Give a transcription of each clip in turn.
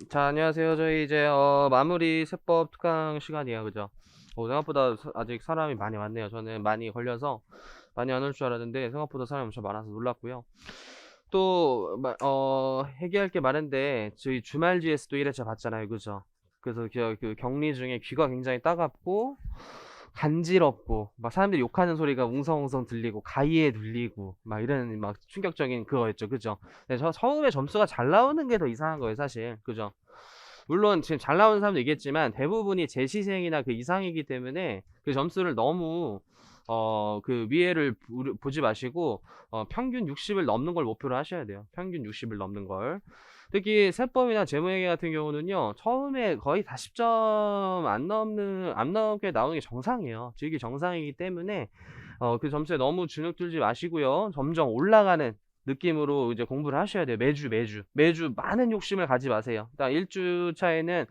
자, 안녕하세요. 저희 이제 마무리 세법 특강 시간이에요. 그죠? 생각보다 아직 사람이 많이 왔네요. 저는 많이 걸려서 많이 안 올 줄 알았는데 생각보다 사람이 엄청 많아서 놀랐고요. 또 얘기할 게 많은데 저희 주말 GS도 1회차 봤잖아요. 그죠? 그래서 그 격리 중에 귀가 굉장히 따갑고 간지럽고 막 사람들이 욕하는 소리가 웅성웅성 들리고 가이에 들리고 막 이런 막 충격적인 그거였죠. 그죠? 근데 저 처음에 점수가 잘 나오는 게 더 이상한 거예요, 사실. 그죠? 물론 지금 잘 나오는 사람도 있겠지만 대부분이 재시생이나 그 이상이기 때문에 그 점수를 너무 그 위에를 보지 마시고 평균 60을 넘는 걸 목표로 하셔야 돼요. 평균 60을 넘는 걸. 특히 세법이나 재무회계 같은 경우는요, 처음에 거의 40점 안 넘게 나오는 게 정상이에요. 이게 정상이기 때문에 그 점수에 너무 주눅 들지 마시고요. 점점 올라가는 느낌으로 이제 공부를 하셔야 돼요. 매주 많은 욕심을 가지 마세요. 딱 1주 차에는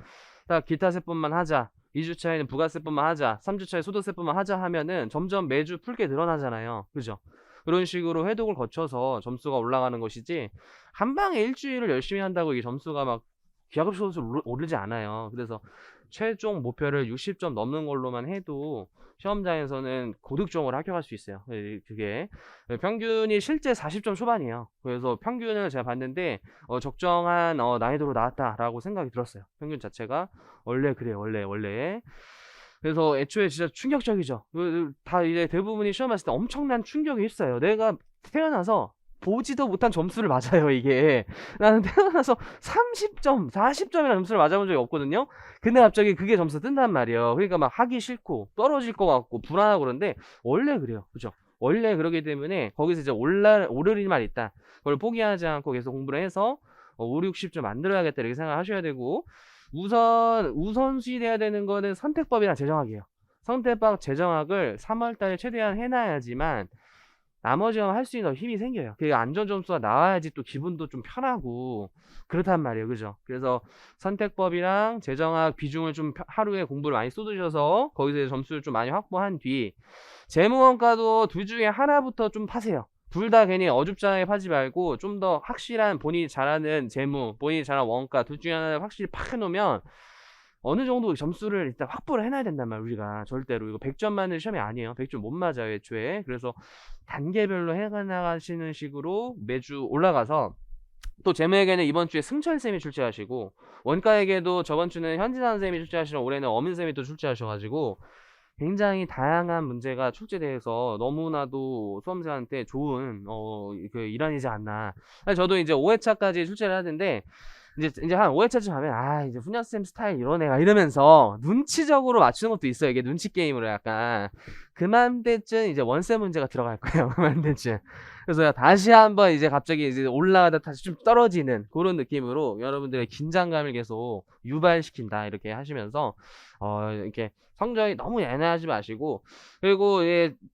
딱 기타 세법만 하자. 2주 차에는 부가세법만 하자. 3주 차에 소득세법만 하자 하면은 점점 매주 풀게 늘어나잖아요. 그죠? 그런 식으로 회독을 거쳐서 점수가 올라가는 것이지, 한 방에 일주일을 열심히 한다고 이 점수가 막 기하급수로 오르지 않아요. 그래서 최종 목표를 60점 넘는 걸로만 해도 시험장에서는 고득점으로 합격할 수 있어요. 그게 평균이 실제 40점 초반이에요. 그래서 평균을 제가 봤는데 적정한 난이도로 나왔다라고 생각이 들었어요. 평균 자체가 원래 그래요. 원래. 그래서 애초에 진짜 충격적이죠. 다 이제 대부분이 시험 봤을 때 엄청난 충격이 있어요. 내가 태어나서 보지도 못한 점수를 맞아요, 이게. 나는 태어나서 30점, 40점이나 점수를 맞아본 적이 없거든요. 근데 갑자기 그게 점수 뜬단 말이에요. 그러니까 막 하기 싫고 떨어질 것 같고 불안하고 그런데 원래 그래요. 그죠? 원래 그러기 때문에 거기서 이제 오를 일만 있다. 그걸 포기하지 않고 계속 공부를 해서 5, 60점 만들어야겠다 이렇게 생각하셔야 되고, 우선시 돼야 되는 거는 선택법이랑 재정학이에요. 선택법 재정학을 3월 달에 최대한 해놔야지만 나머지 할 수 있는 힘이 생겨요. 그 안전 점수가 나와야지 또 기분도 좀 편하고 그렇단 말이에요. 그죠? 그래서 선택법이랑 재정학 비중을 좀 하루에 공부를 많이 쏟으셔서 거기서 점수를 좀 많이 확보한 뒤, 재무원가도 둘 중에 하나부터 좀 파세요. 둘 다 괜히 어줍잖게 파지 말고 좀 더 확실한 본인이 잘하는 재무, 본인이 잘하는 원가 둘 중에 하나를 확실히 팍 해놓으면 어느 정도 점수를 일단 확보를 해놔야 된단 말이야. 우리가 절대로 이거 100점 맞는 시험이 아니에요. 100점 못 맞아요, 애초에. 그래서 단계별로 해나가시는 식으로 매주 올라가서, 또 재무에게는 이번 주에 승철쌤이 출제하시고, 원가에게도 저번 주는 현진환 선생님이 출제하시고, 올해는 어민쌤이 또 출제하셔가지고 굉장히 다양한 문제가 출제돼서 너무나도 수험생한테 좋은 그 일환이지 않나. 저도 이제 5회차까지 출제를 하는데 이제 한 5회차쯤 하면 이제 훈련쌤 스타일 이런 애가 이러면서 눈치적으로 맞추는 것도 있어요. 이게 눈치 게임으로 약간. 그맘때쯤 이제 원쌤 문제가 들어갈 거예요. 그맘때쯤. 그래서 다시 한번 이제 갑자기 이제 올라가다 다시 좀 떨어지는 그런 느낌으로 여러분들의 긴장감을 계속 유발시킨다 이렇게 하시면서 이렇게 성적이 너무 예민하지 마시고, 그리고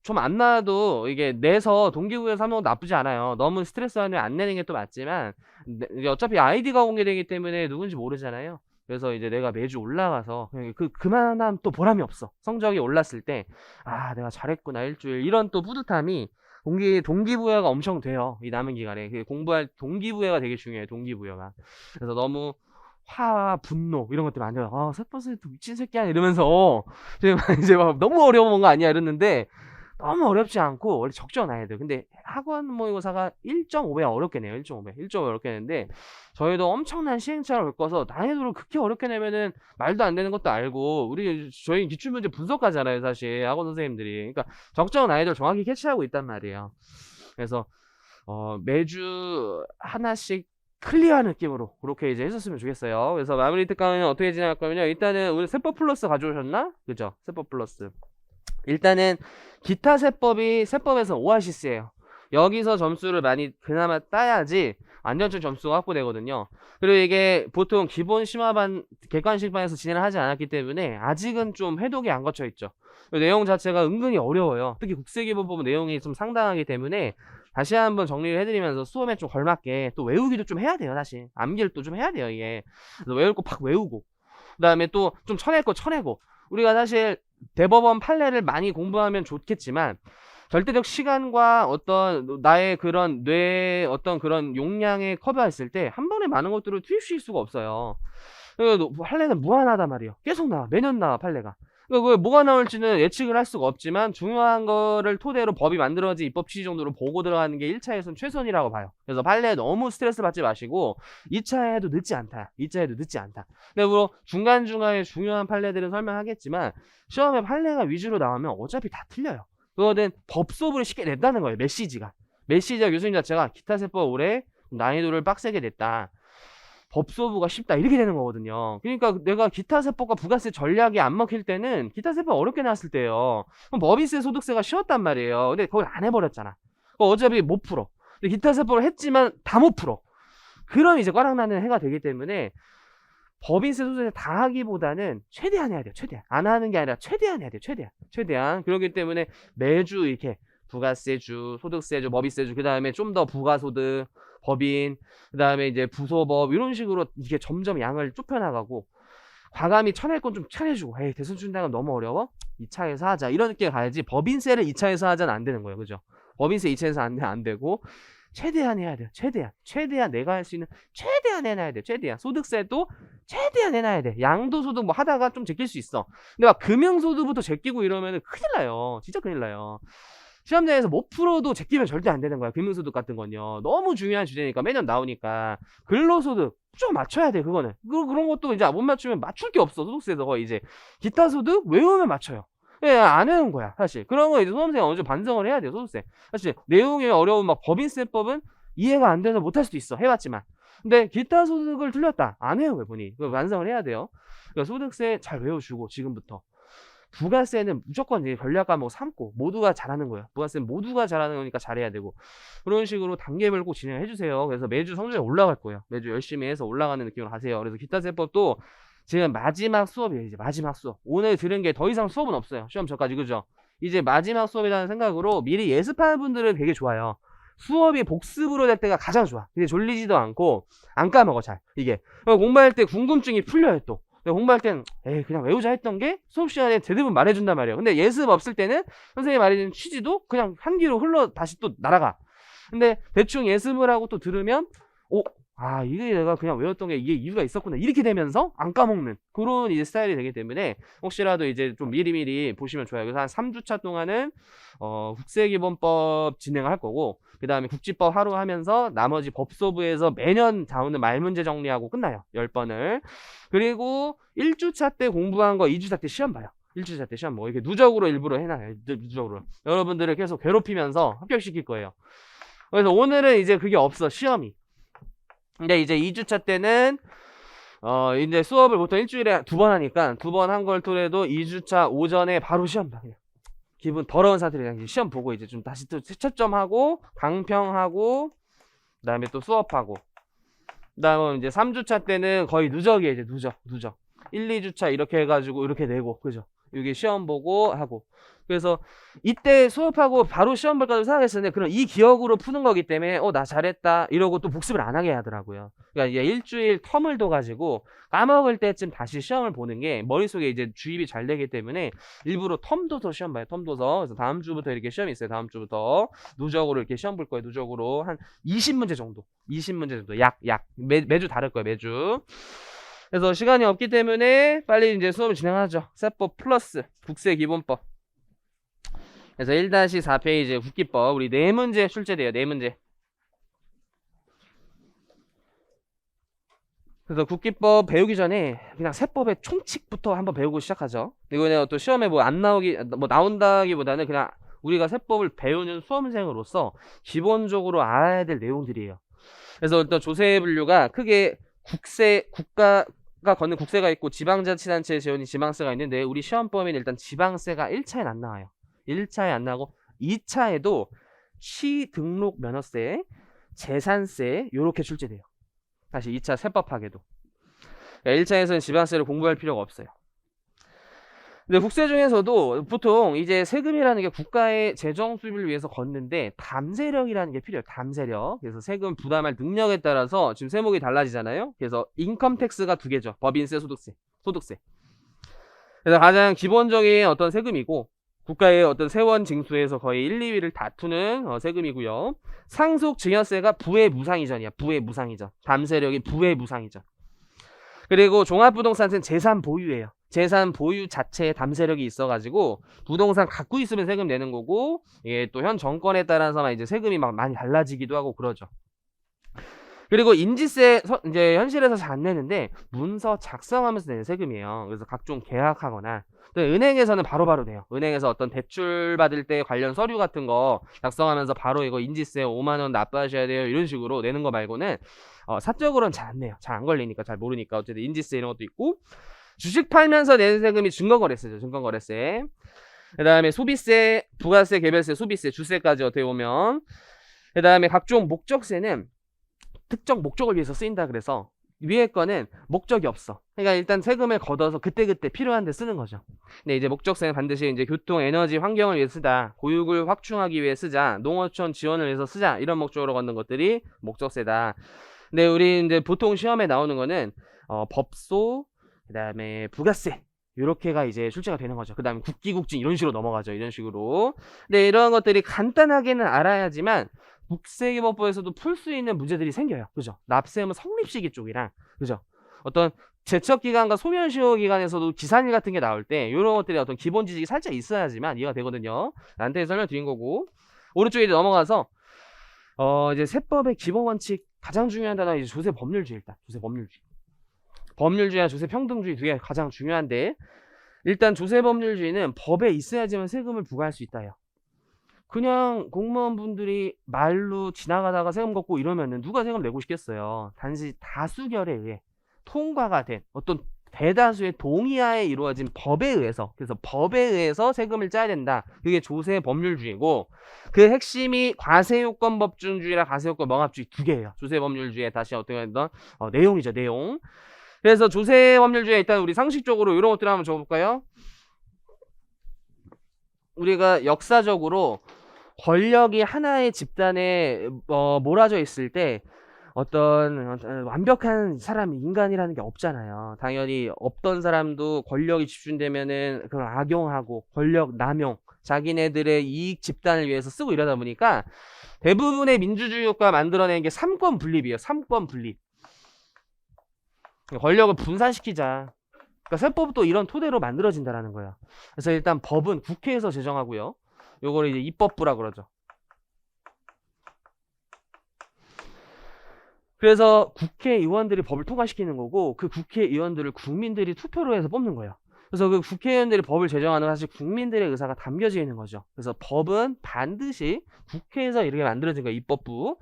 좀 안 나와도 이게 내서 동기부여 삼는 건 나쁘지 않아요. 너무 스트레스 안 내는 게 또 맞지만 이제 어차피 아이디가 공개되기 때문에 누군지 모르잖아요. 그래서 이제 내가 매주 올라가서 그만한 또 보람이 없어. 성적이 올랐을 때 내가 잘했구나 일주일, 이런 또 뿌듯함이 동기부여가 엄청 돼요. 이 남은 기간에 공부할 동기부여가 되게 중요해요. 동기부여가. 그래서 너무 화와 분노 이런 것들 많이 들어요. 4% 미친 새끼야 이러면서 이제 막 너무 어려운 거 아니야 이랬는데, 너무 어렵지 않고 원래 적정 난이도. 근데 학원 모의고사가 1.5배 어렵겠네요. 1.5배 어렵겠는데, 저희도 엄청난 시행착오를 겪어서 난이도를 그렇게 어렵게 내면은 말도 안 되는 것도 알고, 저희 기출문제 분석하잖아요 사실 학원 선생님들이. 그러니까 적정 난이도를 정확히 캐치하고 있단 말이에요. 그래서 매주 하나씩 클리어한 느낌으로 그렇게 이제 했었으면 좋겠어요. 그래서 마무리 특강은 어떻게 진행할 거면요, 일단은 오늘 세법 플러스 가져오셨나? 그죠? 세법 플러스. 일단은 기타 세법에서 오아시스예요. 여기서 점수를 많이 그나마 따야지 안전점 점수가 확보되거든요. 그리고 이게 보통 기본 심화반 객관식반에서 진행을 하지 않았기 때문에 아직은 좀 해독이 안 거쳐 있죠. 내용 자체가 은근히 어려워요. 특히 국세기본법 내용이 좀 상당하기 때문에 다시 한번 정리를 해드리면서 수험에 좀 걸맞게 또 외우기도 좀 해야 돼요. 사실 암기를 또 좀 해야 돼요. 이게 외울 거 팍 외우고, 그 다음에 또 좀 쳐낼 거 쳐내고. 우리가 사실 대법원 판례를 많이 공부하면 좋겠지만 절대적 시간과 어떤 나의 그런 뇌 어떤 그런 용량에 커버했을 때 한 번에 많은 것들을 투입시킬 수가 없어요. 판례는 무한하단 말이에요. 계속 나와. 매년 나와 판례가. 그러니까 뭐가 나올지는 예측을 할 수가 없지만 중요한 거를 토대로 법이 만들어진 입법 취지 정도로 보고 들어가는 게 1차에서는 최선이라고 봐요. 그래서 판례에 너무 스트레스 받지 마시고 2차 해도 늦지 않다. 2차 해도 늦지 않다. 근데 뭐 중간중간에 중요한 판례들은 설명하겠지만 시험에 판례가 위주로 나오면 어차피 다 틀려요. 그거는 법소부를 쉽게 냈다는 거예요. 메시지가 교수님 자체가 기타세법 올해 난이도를 빡세게 냈다. 법소부가 쉽다 이렇게 되는 거거든요. 그러니까 내가 기타세법과 부가세 전략이 안 먹힐 때는 기타세법 어렵게 나왔을 때요. 그럼 법인세 소득세가 쉬웠단 말이에요. 근데 그걸 안 해버렸잖아. 어차피 못 풀어. 근데 기타세법을 했지만 다 못 풀어. 그럼 이제 꽈락나는 해가 되기 때문에 법인세 소득세 다 하기보다는 최대한 해야 돼요. 최대한. 안 하는 게 아니라 최대한 해야 돼요. 최대한. 그렇기 때문에 매주 이렇게 부가세주, 소득세주, 법인세주, 그 다음에 좀 더 부가소득, 법인, 그 다음에 이제 부소법 이런 식으로 이게 점점 양을 좁혀나가고 과감히 쳐낼 건 좀 쳐내주고 에이 대선 준다면 너무 어려워? 2차에서 하자 이런 느낌에 가야지 법인세를 2차에서 하자는 안 되는 거예요. 그죠? 법인세 2차에서 안 되고 최대한 해야 돼요. 최대한 내가 할 수 있는 최대한 해놔야 돼요. 최대한. 소득세도 최대한 해놔야 돼. 양도소득 뭐 하다가 좀 제낄 수 있어. 근데 막 금융소득부터 제끼고 이러면은 큰일 나요. 진짜 큰일 나요. 시험장에서 못 풀어도 제끼면 절대 안 되는 거야. 금융소득 같은 건요. 너무 중요한 주제니까 매년 나오니까 근로소득 좀 맞춰야 돼. 그거는 그런 것도 이제 못 맞추면 맞출 게 없어. 소득세에서 거의 이제 기타소득 외우면 맞춰요. 예, 안 외운 거야 사실. 그런 거 이제 수험생이 어느 정도 반성을 해야 돼요. 소득세 사실 내용이 어려운 막 법인세법은 이해가 안 돼서 못할 수도 있어. 해봤지만 근데 기타소득을 틀렸다 안 해요. 왜 보니 그 반성을 해야 돼요. 그러니까 소득세 잘 외워주고 지금부터 부가세는 무조건 이제 전략 과목 삼고 모두가 잘하는 거예요. 부가세는 모두가 잘하는 거니까 잘해야 되고 그런 식으로 단계별로 꼭 진행해 주세요. 그래서 매주 성적이 올라갈 거예요. 매주 열심히 해서 올라가는 느낌으로 가세요. 그래서 기타세법도 지금 마지막 수업이에요. 이제 마지막 수업. 오늘 들은 게 더 이상 수업은 없어요. 시험 전까지 그죠? 이제 마지막 수업이라는 생각으로 미리 예습하는 분들은 되게 좋아요. 수업이 복습으로 될 때가 가장 좋아. 근데 졸리지도 않고 안 까먹어 잘. 이게 공부할 때 궁금증이 풀려요 또. 공부할 땐 에이 그냥 외우자 했던 게 수업 시간에 대부분 말해준단 말이에요. 근데 예습 없을 때는 선생님이 말해준 취지도 그냥 한 귀로 흘러 다시 또 날아가. 근데 대충 예습을 하고 또 들으면 이게 내가 그냥 외웠던 게 이게 이유가 있었구나 이렇게 되면서 안 까먹는 그런 이제 스타일이 되기 때문에 혹시라도 이제 좀 미리미리 보시면 좋아요. 그래서 한 3주차 동안은 국세기본법 진행을 할 거고 그 다음에 국지법 하루 하면서 나머지 법소부에서 매년 나오는 말문제 정리하고 끝나요. 10번을. 그리고 1주차 때 공부한 거 2주차 때 시험 봐요. 1주차 때 시험 뭐 이렇게 누적으로 일부러 해놔요. 누적으로. 여러분들을 계속 괴롭히면서 합격시킬 거예요. 그래서 오늘은 이제 그게 없어. 시험이. 근데 이제 2주차 때는 이제 수업을 보통 일주일에 2번 하니까 2번 한 걸 토대로 2주차 오전에 바로 시험 봐. 그냥. 기분 더러운 사람들이랑 시험 보고 이제 좀 다시 또 채점하고 강평하고 그다음에 또 수업하고 그다음에 이제 3주차 때는 거의 누적이에요. 이제 누적 1, 2주차 이렇게 해가지고 이렇게 내고 그죠? 여기 시험 보고 하고 그래서 이때 수업하고 바로 시험 볼까도 생각했었는데 그럼 이 기억으로 푸는 거기 때문에 나 잘했다 이러고 또 복습을 안 하게 하더라고요. 그러니까 이제 일주일 텀을 둬가지고 까먹을 때쯤 다시 시험을 보는 게 머릿속에 이제 주입이 잘 되기 때문에 일부러 텀 둬서 시험 봐요. 텀 둬서. 그래서 다음 주부터 이렇게 시험이 있어요. 다음 주부터 누적으로 이렇게 시험 볼 거예요. 누적으로 한 20문제 정도 매주 다를 거예요. 매주. 그래서 시간이 없기 때문에 빨리 이제 수업을 진행하죠. 세법 플러스 국세기본법. 그래서 1-4페이지 국기법 우리 4문제 출제돼요. 4문제. 그래서 국기법 배우기 전에 그냥 세법의 총칙부터 한번 배우고 시작하죠. 이거는 또 시험에 뭐 안 나오기 뭐 나온다기보다는 그냥 우리가 세법을 배우는 수험생으로서 기본적으로 알아야 될 내용들이에요. 그래서 일단 조세 분류가 크게 국가가 걷는 국세가 있고 지방자치단체의 재원이 지방세가 있는데 우리 시험 범위는 일단 지방세가 1차에 안 나와요. 1차에 안 나오고 2차에도 취등록 면허세, 재산세 요렇게 출제돼요. 다시 2차 세법하게도. 그러니까 1차에서는 지방세를 공부할 필요가 없어요. 근데 국세 중에서도 보통 이제 세금이라는 게 국가의 재정 수입을 위해서 걷는데 담세력이라는 게 필요해요. 담세력. 그래서 세금 부담할 능력에 따라서 지금 세목이 달라지잖아요. 그래서 인컴택스가 2개죠. 법인세, 소득세. 그래서 가장 기본적인 어떤 세금이고 국가의 어떤 세원 징수에서 거의 1, 2위를 다투는 세금이고요. 상속 증여세가 부의 무상이전이야. 부의 무상이전. 담세력이 부의 무상이전. 그리고 종합부동산세는 재산 보유예요. 재산 보유 자체에 담세력이 있어가지고 부동산 갖고 있으면 세금 내는 거고, 이게 또 현 정권에 따라서 이제 세금이 막 많이 달라지기도 하고 그러죠. 그리고 인지세 이제 현실에서 잘 안 내는데 문서 작성하면서 내는 세금이에요. 그래서 각종 계약하거나, 은행에서는 바로바로 내요. 은행에서 어떤 대출 받을 때 관련 서류 같은 거 작성하면서 바로 이거 인지세 5만 원 납부하셔야 돼요, 이런 식으로 내는 거 말고는 사적으로는 잘 안 내요. 잘 안 걸리니까, 잘 모르니까. 어쨌든 인지세 이런 것도 있고, 주식 팔면서 내는 세금이 증권거래세죠. 증권거래세. 그 다음에 소비세, 부가세, 개별세, 소비세, 주세까지 어떻게 보면. 그 다음에 각종 목적세는 특정 목적을 위해서 쓰인다. 그래서 위에 거는 목적이 없어. 그러니까 일단 세금을 걷어서 그때그때 필요한 데 쓰는 거죠. 근데 이제 목적세는 반드시 이제 교통, 에너지, 환경을 위해 쓰자, 교육을 확충하기 위해 쓰자, 농어촌 지원을 위해서 쓰자, 이런 목적으로 걷는 것들이 목적세다. 근데 우리 이제 보통 시험에 나오는 거는 법소, 그 다음에 부가세, 요렇게가 이제 출제가 되는 거죠. 그 다음에 국기국진 이런 식으로 넘어가죠. 이런 식으로. 근데 이런 것들이 간단하게는 알아야지만 국세기법부에서도 풀 수 있는 문제들이 생겨요. 그죠? 납세의무 성립시기 쪽이랑, 그죠? 어떤 제척기간과 소멸시효기간에서도 기산일 같은 게 나올 때 이런 것들이 어떤 기본 지식이 살짝 있어야지만 이해가 되거든요. 나한테 설명드린 거고, 오른쪽에 이제 넘어가서 이제 세법의 기본 원칙, 가장 중요한 단어 이제 조세 법률주의. 일단 조세 법률주의. 법률주의와 조세 평등주의 두 개가 가장 중요한데, 일단 조세 법률주의는 법에 있어야지만 세금을 부과할 수 있다요. 그냥 공무원분들이 말로 지나가다가 세금 걷고 이러면은 누가 세금 내고 싶겠어요. 단지 다수결에 의해 통과가 된 어떤 대다수의 동의하에 이루어진 법에 의해서, 그래서 법에 의해서 세금을 짜야 된다. 그게 조세 법률주의고, 그 핵심이 과세요건법준주의랑 과세요건 명합주의 두 개예요. 조세 법률주의에 다시 어떻게 했던 내용이죠. 내용. 그래서 조세 법률주의에 일단 우리 상식적으로 이런 것들 한번 적어볼까요? 우리가 역사적으로 권력이 하나의 집단에 몰아져 있을 때 어떤 완벽한 사람이, 인간이라는 게 없잖아요. 당연히 없던 사람도 권력이 집중되면은 그걸 악용하고 권력 남용, 자기네들의 이익 집단을 위해서 쓰고 이러다 보니까 대부분의 민주주의 국가 만들어낸 게 삼권 분립이에요. 삼권 분립. 권력을 분산시키자. 그러니까 세법도 이런 토대로 만들어진다라는 거예요. 그래서 일단 법은 국회에서 제정하고요. 요걸 이제 입법부라 그러죠. 그래서 국회의원들이 법을 통과시키는 거고, 그 국회의원들을 국민들이 투표로 해서 뽑는 거예요. 그래서 그 국회의원들이 법을 제정하는 건 사실 국민들의 의사가 담겨져 있는 거죠. 그래서 법은 반드시 국회에서 이렇게 만들어진 거예요. 입법부.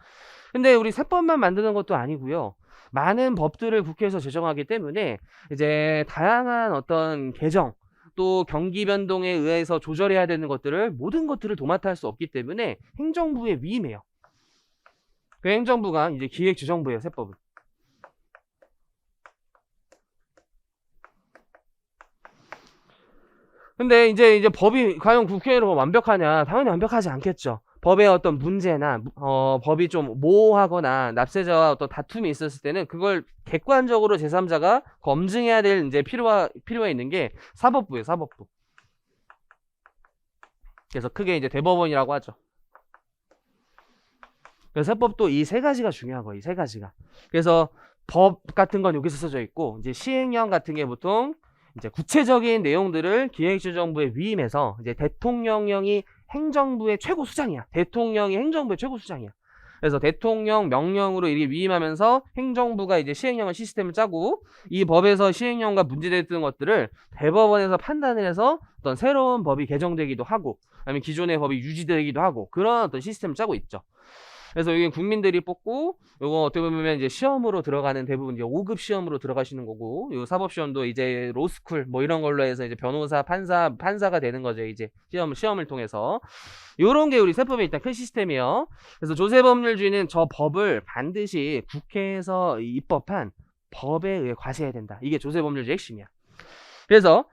근데 우리 세법만 만드는 것도 아니고요. 많은 법들을 국회에서 제정하기 때문에 이제 다양한 어떤 개정, 또 경기 변동에 의해서 조절해야 되는 것들을, 모든 것들을 도맡아 할 수 없기 때문에 행정부에 위임해요. 그 행정부가 이제 기획재정부예요. 세법은. 근데 이제 법이 과연 국회로 완벽하냐? 당연히 완벽하지 않겠죠. 법의 어떤 문제나 법이 좀 모호하거나 납세자와 어떤 다툼이 있었을 때는 그걸 객관적으로 제3자가 검증해야 될 이제 필요가 있는 게 사법부예요. 사법부. 그래서 크게 이제 대법원이라고 하죠. 그래서 세법도 이 세 가지가 중요한 거예요. 이 세 가지가. 그래서 법 같은 건 여기서 써져 있고, 이제 시행령 같은 게 보통 이제 구체적인 내용들을 기획재정부에 위임해서 이제 대통령령이 행정부의 최고 수장이야. 대통령이 행정부의 최고 수장이야. 그래서 대통령 명령으로 이렇게 위임하면서 행정부가 이제 시행령의 시스템을 짜고, 이 법에서 시행령과 문제됐던 것들을 대법원에서 판단을 해서 어떤 새로운 법이 개정되기도 하고, 아니면 기존의 법이 유지되기도 하고, 그런 어떤 시스템을 짜고 있죠. 그래서 여기 국민들이 뽑고, 요거 어떻게 보면 이제 시험으로 들어가는, 대부분 이제 5급 시험으로 들어가시는 거고, 요 사법 시험도 이제 로스쿨 뭐 이런 걸로 해서 이제 변호사, 판사가 되는 거죠. 이제 시험을 통해서. 요런 게 우리 세법의 일단 큰 시스템이에요. 그래서 조세법률주의는 저 법을 반드시 국회에서 입법한 법에 의해 과세해야 된다. 이게 조세법률주의 핵심이야. 그래서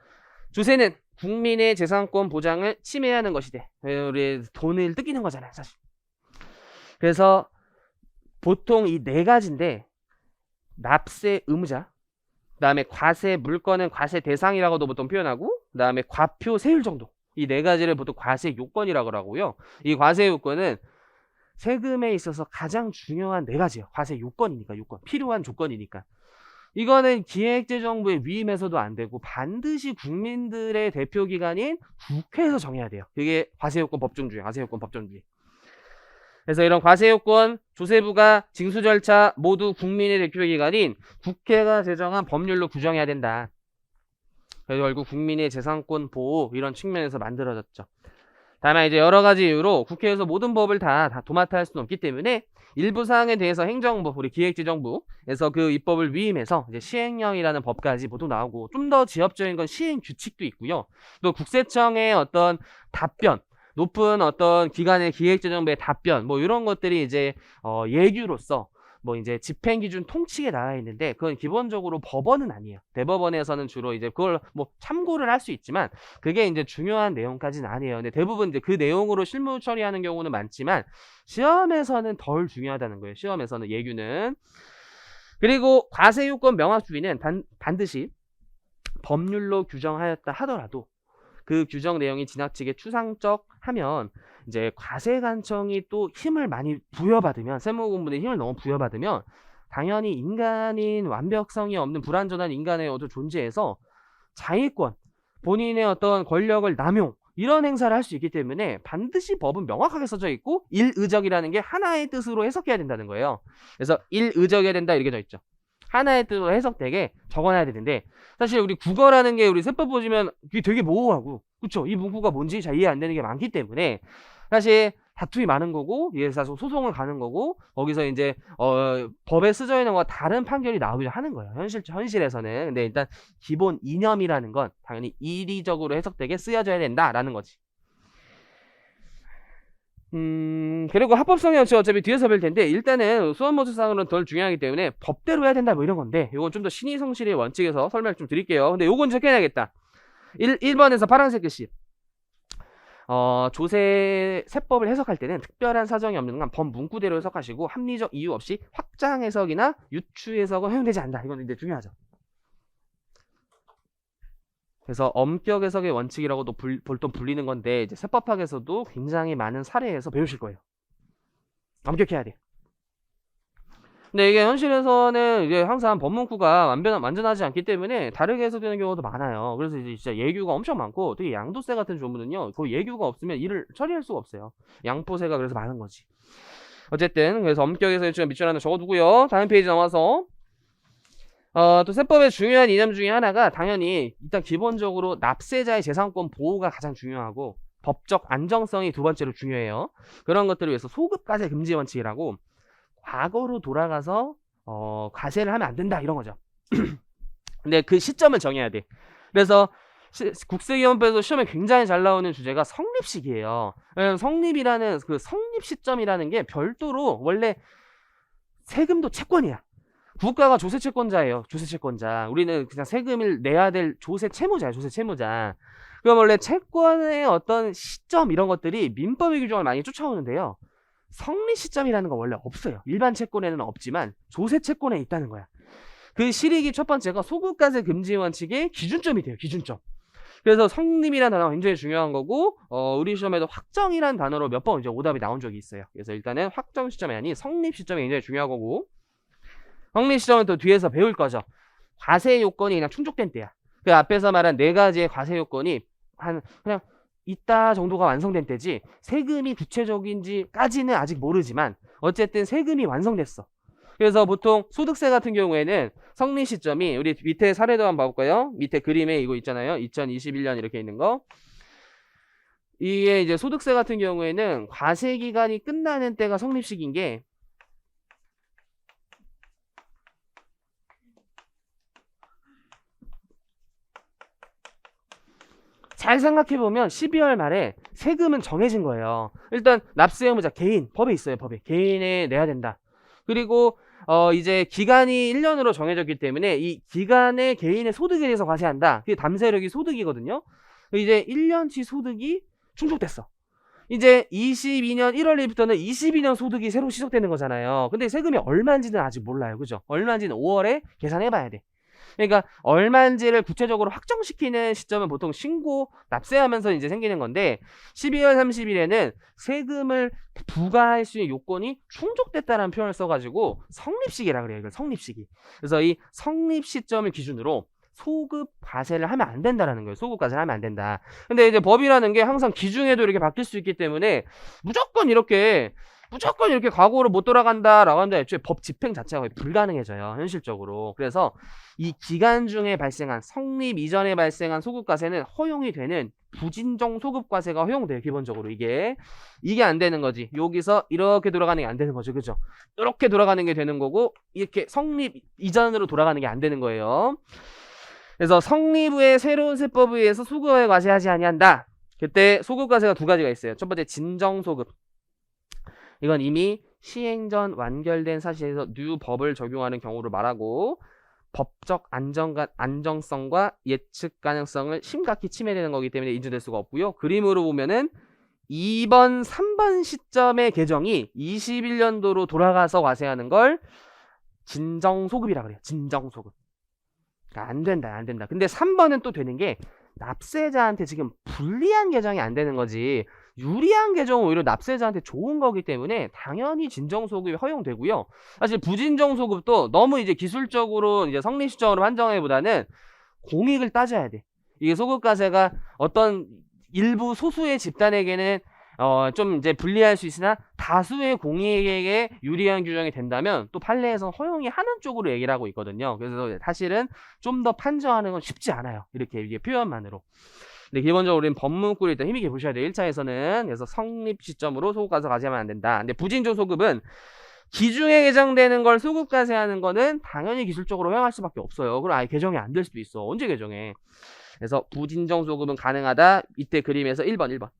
조세는 국민의 재산권 보장을 침해하는 것이 돼. 우리 돈을 뜯기는 거잖아요, 사실. 그래서 보통 이 네 가지인데, 납세 의무자, 그 다음에 과세 물건은 과세 대상이라고도 보통 표현하고, 그 다음에 과표 세율 정도, 이 네 가지를 보통 과세 요건이라고 하고요. 이 과세 요건은 세금에 있어서 가장 중요한 네 가지예요. 과세 요건이니까, 요건. 필요한 조건이니까. 이거는 기획재정부의 위임해서도 안 되고 반드시 국민들의 대표기관인 국회에서 정해야 돼요. 그게 과세요건 법정주의, 과세요건 법정주의. 그래서 이런 과세요건, 조세부가 징수 절차 모두 국민의 대표기관인 국회가 제정한 법률로 규정해야 된다. 그래서 결국 국민의 재산권 보호 이런 측면에서 만들어졌죠. 다만 이제 여러 가지 이유로 국회에서 모든 법을 다 도맡아 할 수는 없기 때문에 일부 사항에 대해서 행정부, 우리 기획재정부에서 그 입법을 위임해서 이제 시행령이라는 법까지 모두 나오고, 좀 더 지엽적인 건 시행 규칙도 있고요. 또 국세청의 어떤 답변, 높은 어떤 기관의 기획재정부의 답변, 뭐 이런 것들이 이제 예규로서 뭐 이제 집행기준 통칙에 나와 있는데, 그건 기본적으로 법원은 아니에요. 대법원에서는 주로 이제 그걸 뭐 참고를 할 수 있지만 그게 이제 중요한 내용까지는 아니에요. 근데 대부분 이제 그 내용으로 실무 처리하는 경우는 많지만 시험에서는 덜 중요하다는 거예요. 시험에서는 예규는. 그리고 과세요건 명확주의는 반드시 법률로 규정하였다 하더라도 그 규정 내용이 지나치게 추상적 하면 이제 과세관청이 또 힘을 많이 부여받으면, 세무공무원의 힘을 너무 부여받으면 당연히 인간인 완벽성이 없는 불완전한 인간의 어떤 존재에서 자위권, 본인의 어떤 권력을 남용 이런 행사를 할 수 있기 때문에 반드시 법은 명확하게 써져 있고 일의적이라는 게 하나의 뜻으로 해석해야 된다는 거예요. 그래서 일의적이어야 된다 이렇게 써 있죠. 하나의 뜻으로 해석되게 적어놔야 되는데, 사실 우리 국어라는 게 우리 세법 보시면 이게 되게 모호하고, 그쵸? 이 문구가 뭔지 잘 이해 안 되는 게 많기 때문에 사실 다툼이 많은 거고, 이래서 소송을 가는 거고, 거기서 이제 법에 쓰여 있는 거와 다른 판결이 나오기도 하는 거예요. 현실에서는. 근데 일단 기본 이념이라는 건 당연히 이리적으로 해석되게 쓰여져야 된다라는 거지. 그리고 합법성이 어차피 뒤에서 뵐 텐데, 일단은 수험모집상으로는 덜 중요하기 때문에 법대로 해야 된다 뭐 이런 건데, 요건 좀 더 신의성실의 원칙에서 설명 좀 드릴게요. 근데 요건 적혀야겠다. 1번에서 파란색 글씨. 조세 세법을 해석할 때는 특별한 사정이 없는 한 법 문구대로 해석하시고 합리적 이유 없이 확장 해석이나 유추 해석은 허용되지 않는다. 이건 이제 중요하죠. 그래서 엄격 해석의 원칙이라고도 보통 불리는 건데, 이제 세법학에서도 굉장히 많은 사례에서 배우실 거예요. 엄격해야 돼. 근데 이게 현실에서는 이게 항상 법문구가 완전하지 않기 때문에 다르게 해석되는 경우도 많아요. 그래서 이제 진짜 예규가 엄청 많고, 특히 양도세 같은 조문은요, 그 예규가 없으면 일을 처리할 수가 없어요. 양포세가 그래서 많은 거지. 어쨌든 그래서 엄격 해석의 주장 밑줄 하나 적어두고요. 다음 페이지 넘어서 또 세법의 중요한 이념 중에 하나가 당연히 일단 기본적으로 납세자의 재산권 보호가 가장 중요하고, 법적 안정성이 두 번째로 중요해요. 그런 것들을 위해서 소급과세 금지 원칙이라고, 과거로 돌아가서 과세를 하면 안 된다 이런 거죠. 근데 그 시점을 정해야 돼. 그래서 국세기원법에서 시험에 굉장히 잘 나오는 주제가 성립식이에요. 성립이라는 그 성립 시점이라는 게 별도로 원래 세금도 채권이야. 국가가 조세 채권자예요. 조세 채권자. 우리는 그냥 세금을 내야 될 조세 채무자예요. 조세 채무자. 그럼 원래 채권의 어떤 시점 이런 것들이 민법의 규정을 많이 쫓아오는데요. 성립 시점이라는 건 원래 없어요. 일반 채권에는 없지만 조세 채권에 있다는 거야. 그 실익이 첫 번째가 소급과세 금지 원칙의 기준점이 돼요. 기준점. 그래서 성립이라는 단어가 굉장히 중요한 거고, 우리 시험에도 확정이라는 단어로 몇 번 이제 오답이 나온 적이 있어요. 그래서 일단은 확정 시점이 아닌 성립 시점이 굉장히 중요한 거고, 성립 시점은 또 뒤에서 배울 거죠. 과세 요건이 그냥 충족된 때야. 그 앞에서 말한 네 가지의 과세 요건이 그냥 있다 정도가 완성된 때지, 세금이 구체적인지까지는 아직 모르지만 어쨌든 세금이 완성됐어. 그래서 보통 소득세 같은 경우에는 성립 시점이, 우리 밑에 사례도 한번 봐볼까요? 밑에 그림에 이거 있잖아요. 2021년 이렇게 있는 거. 이게 이제 소득세 같은 경우에는 과세 기간이 끝나는 때가 성립식인 게, 잘 생각해보면 12월 말에 세금은 정해진 거예요. 일단 납세 의무자 개인, 법에 있어요. 법에 개인에 내야 된다. 그리고 이제 기간이 1년으로 정해졌기 때문에 이 기간에 개인의 소득에 대해서 과세한다. 그게 담세력이 소득이거든요. 이제 1년치 소득이 충족됐어. 이제 22년 1월 1일부터는 22년 소득이 새로 시작되는 거잖아요. 근데 세금이 얼마인지는 아직 몰라요. 그죠? 얼마인지는 5월에 계산해봐야 돼. 그러니까 얼마인지를 구체적으로 확정시키는 시점은 보통 신고 납세하면서 이제 생기는 건데 12월 30일에는 세금을 부과할 수 있는 요건이 충족됐다는 표현을 써가지고 성립시기라 그래요. 이걸 성립시기. 그래서 이 성립 시점을 기준으로 소급 과세를 하면 안 된다라는 거예요. 소급 과세를 하면 안 된다. 근데 이제 법이라는 게 항상 기중에도 이렇게 바뀔 수 있기 때문에 무조건 이렇게 과거로 못 돌아간다라고 하면 애초에 법 집행 자체가 거의 불가능해져요. 현실적으로. 그래서 이 기간 중에 발생한 성립 이전에 발생한 소급과세는 허용이 되는 부진정 소급과세가 허용돼요. 기본적으로 이게 안 되는 거지. 여기서 이렇게 돌아가는 게 안 되는 거죠. 그죠? 이렇게 돌아가는 게 되는 거고 이렇게 성립 이전으로 돌아가는 게 안 되는 거예요. 그래서 성립 후에 새로운 세법에 의해서 소급을 과세하지 아니한다. 그때 소급과세가 두 가지가 있어요. 첫 번째 진정소급. 이건 이미 시행 전 완결된 사실에서 뉴 법을 적용하는 경우를 말하고 법적 안정성과 예측 가능성을 심각히 침해되는 거기 때문에 인정될 수가 없고요. 그림으로 보면은 2번, 3번 시점의 개정이 21년도로 돌아가서 과세하는 걸 진정소급이라 그래요. 진정소급. 그러니까 안 된다. 근데 3번은 또 되는 게 납세자한테 지금 불리한 개정이 안 되는 거지. 유리한 개정은 오히려 납세자한테 좋은 거기 때문에 당연히 진정소급이 허용되고요. 사실 부진정소급도 너무 이제 기술적으로 이제 성립 시점으로 판정하기보다는 공익을 따져야 돼. 이게 소급과세가 어떤 일부 소수의 집단에게는 좀 이제 불리할 수 있으나 다수의 공익에게 유리한 규정이 된다면 또 판례에서 허용이 하는 쪽으로 얘기를 하고 있거든요. 그래서 사실은 좀 더 판정하는 건 쉽지 않아요. 이렇게 표현만으로. 근데 기본적으로 우리는 법문구를 일단 힘있게 보셔야 돼요. 1차에서는. 그래서 성립 시점으로 소급과세 가세하면 안 된다. 근데 부진정 소급은 기중에 개정되는 걸 소급과세하는 거는 당연히 기술적으로 허용할 수밖에 없어요. 그럼 아예 개정이 안 될 수도 있어. 언제 개정해? 그래서 부진정 소급은 가능하다. 이때 그림에서 1번.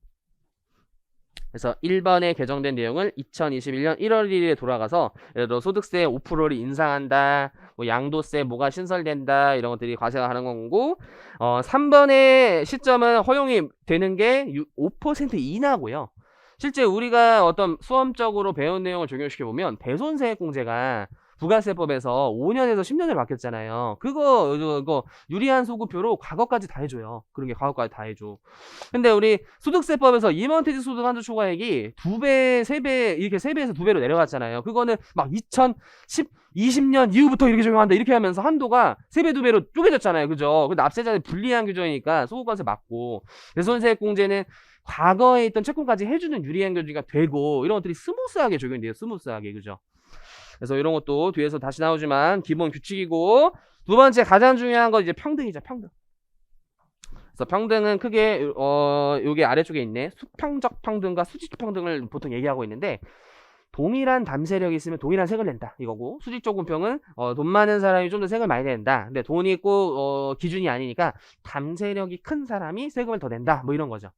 그래서 1번에 개정된 내용을 2021년 1월 1일에 돌아가서 예를 들어 소득세 5%를 인상한다, 뭐 양도세 뭐가 신설된다 이런 것들이 과세가 가는 거고 3번의 시점은 허용이 되는 게 5% 이나고요. 실제 우리가 어떤 수험적으로 배운 내용을 적용시켜 보면 배손세액공제가 부가세법에서 5년에서 10년을 바뀌었잖아요. 그거 유리한 소급표로 과거까지 다 해줘요. 그런 게 과거까지 다 해줘. 근데 우리 소득세법에서 임원퇴직 소득 한도 초과액이 2배, 3배 이렇게 3배에서 2배로 내려갔잖아요. 그거는 막 2020년 이후부터 이렇게 적용한다 이렇게 하면서 한도가 3배, 2배로 쪼개졌잖아요. 그죠? 그 납세자들 불리한 규정이니까 소급과세 맞고 배손세액공제는 과거에 있던 채권까지 해주는 유리한 규정이 되고 이런 것들이 스무스하게 적용이 돼요. 스무스하게. 그죠? 그래서 이런 것도 뒤에서 다시 나오지만 기본 규칙이고 두 번째 가장 중요한 건 이제 평등이죠. 평등. 그래서 평등은 크게 요게 아래쪽에 있네. 수평적 평등과 수직적 평등을 보통 얘기하고 있는데 동일한 담세력이 있으면 동일한 세금을 낸다 이거고 수직적 공평은 돈 많은 사람이 좀 더 세금을 많이 낸다. 근데 돈이 있고 기준이 아니니까 담세력이 큰 사람이 세금을 더 낸다. 뭐 이런 거죠.